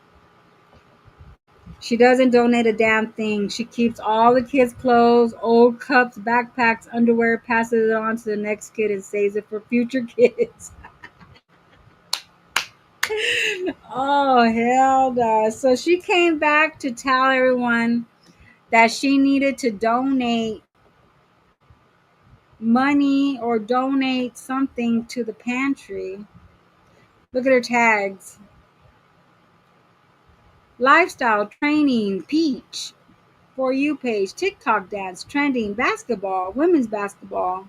She doesn't donate a damn thing. She keeps all the kids' clothes, old cups, backpacks, underwear, passes it on to the next kid, and saves it for future kids. Oh, hell no. So she came back to tell everyone that she needed to donate money or donate something to the pantry. Look at her tags. Lifestyle, training, peach, For You page, TikTok dance, trending, basketball, women's basketball.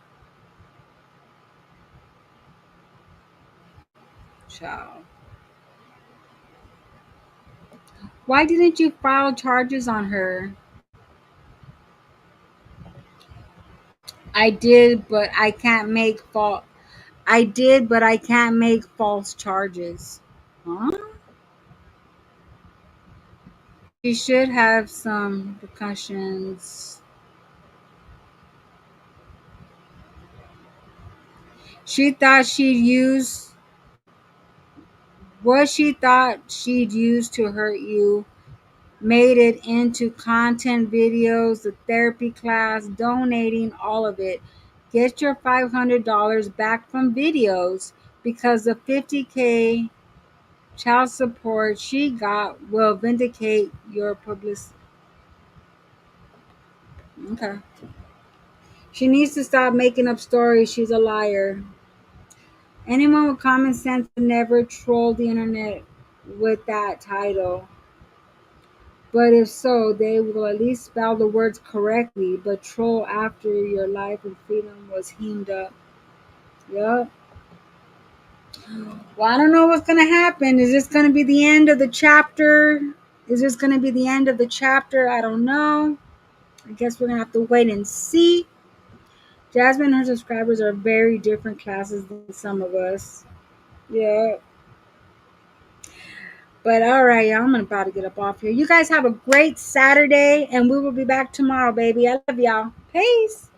Child. Why didn't you file charges on her? I did, but I can't make false charges. Huh? She should have some repercussions. She thought she'd use what she thought she'd use to hurt you, made it into content videos, the therapy class, donating all of it. Get your $500 back from videos because the $50K child support she got will vindicate your publicity. Okay. She needs to stop making up stories. She's a liar. Anyone with common sense would never troll the internet with that title. But if so, they will at least spell the words correctly, but troll after your life and freedom was hemmed up. Yup. Well, I don't know what's going to happen. Is this going to be the end of the chapter? Is this going to be the end of the chapter? I don't know. I guess we're going to have to wait and see. Jasmine and her subscribers are very different classes than some of us. Yeah. But all right, y'all, I'm about to get up off here. You guys have a great Saturday, and we will be back tomorrow, baby. I love y'all. Peace.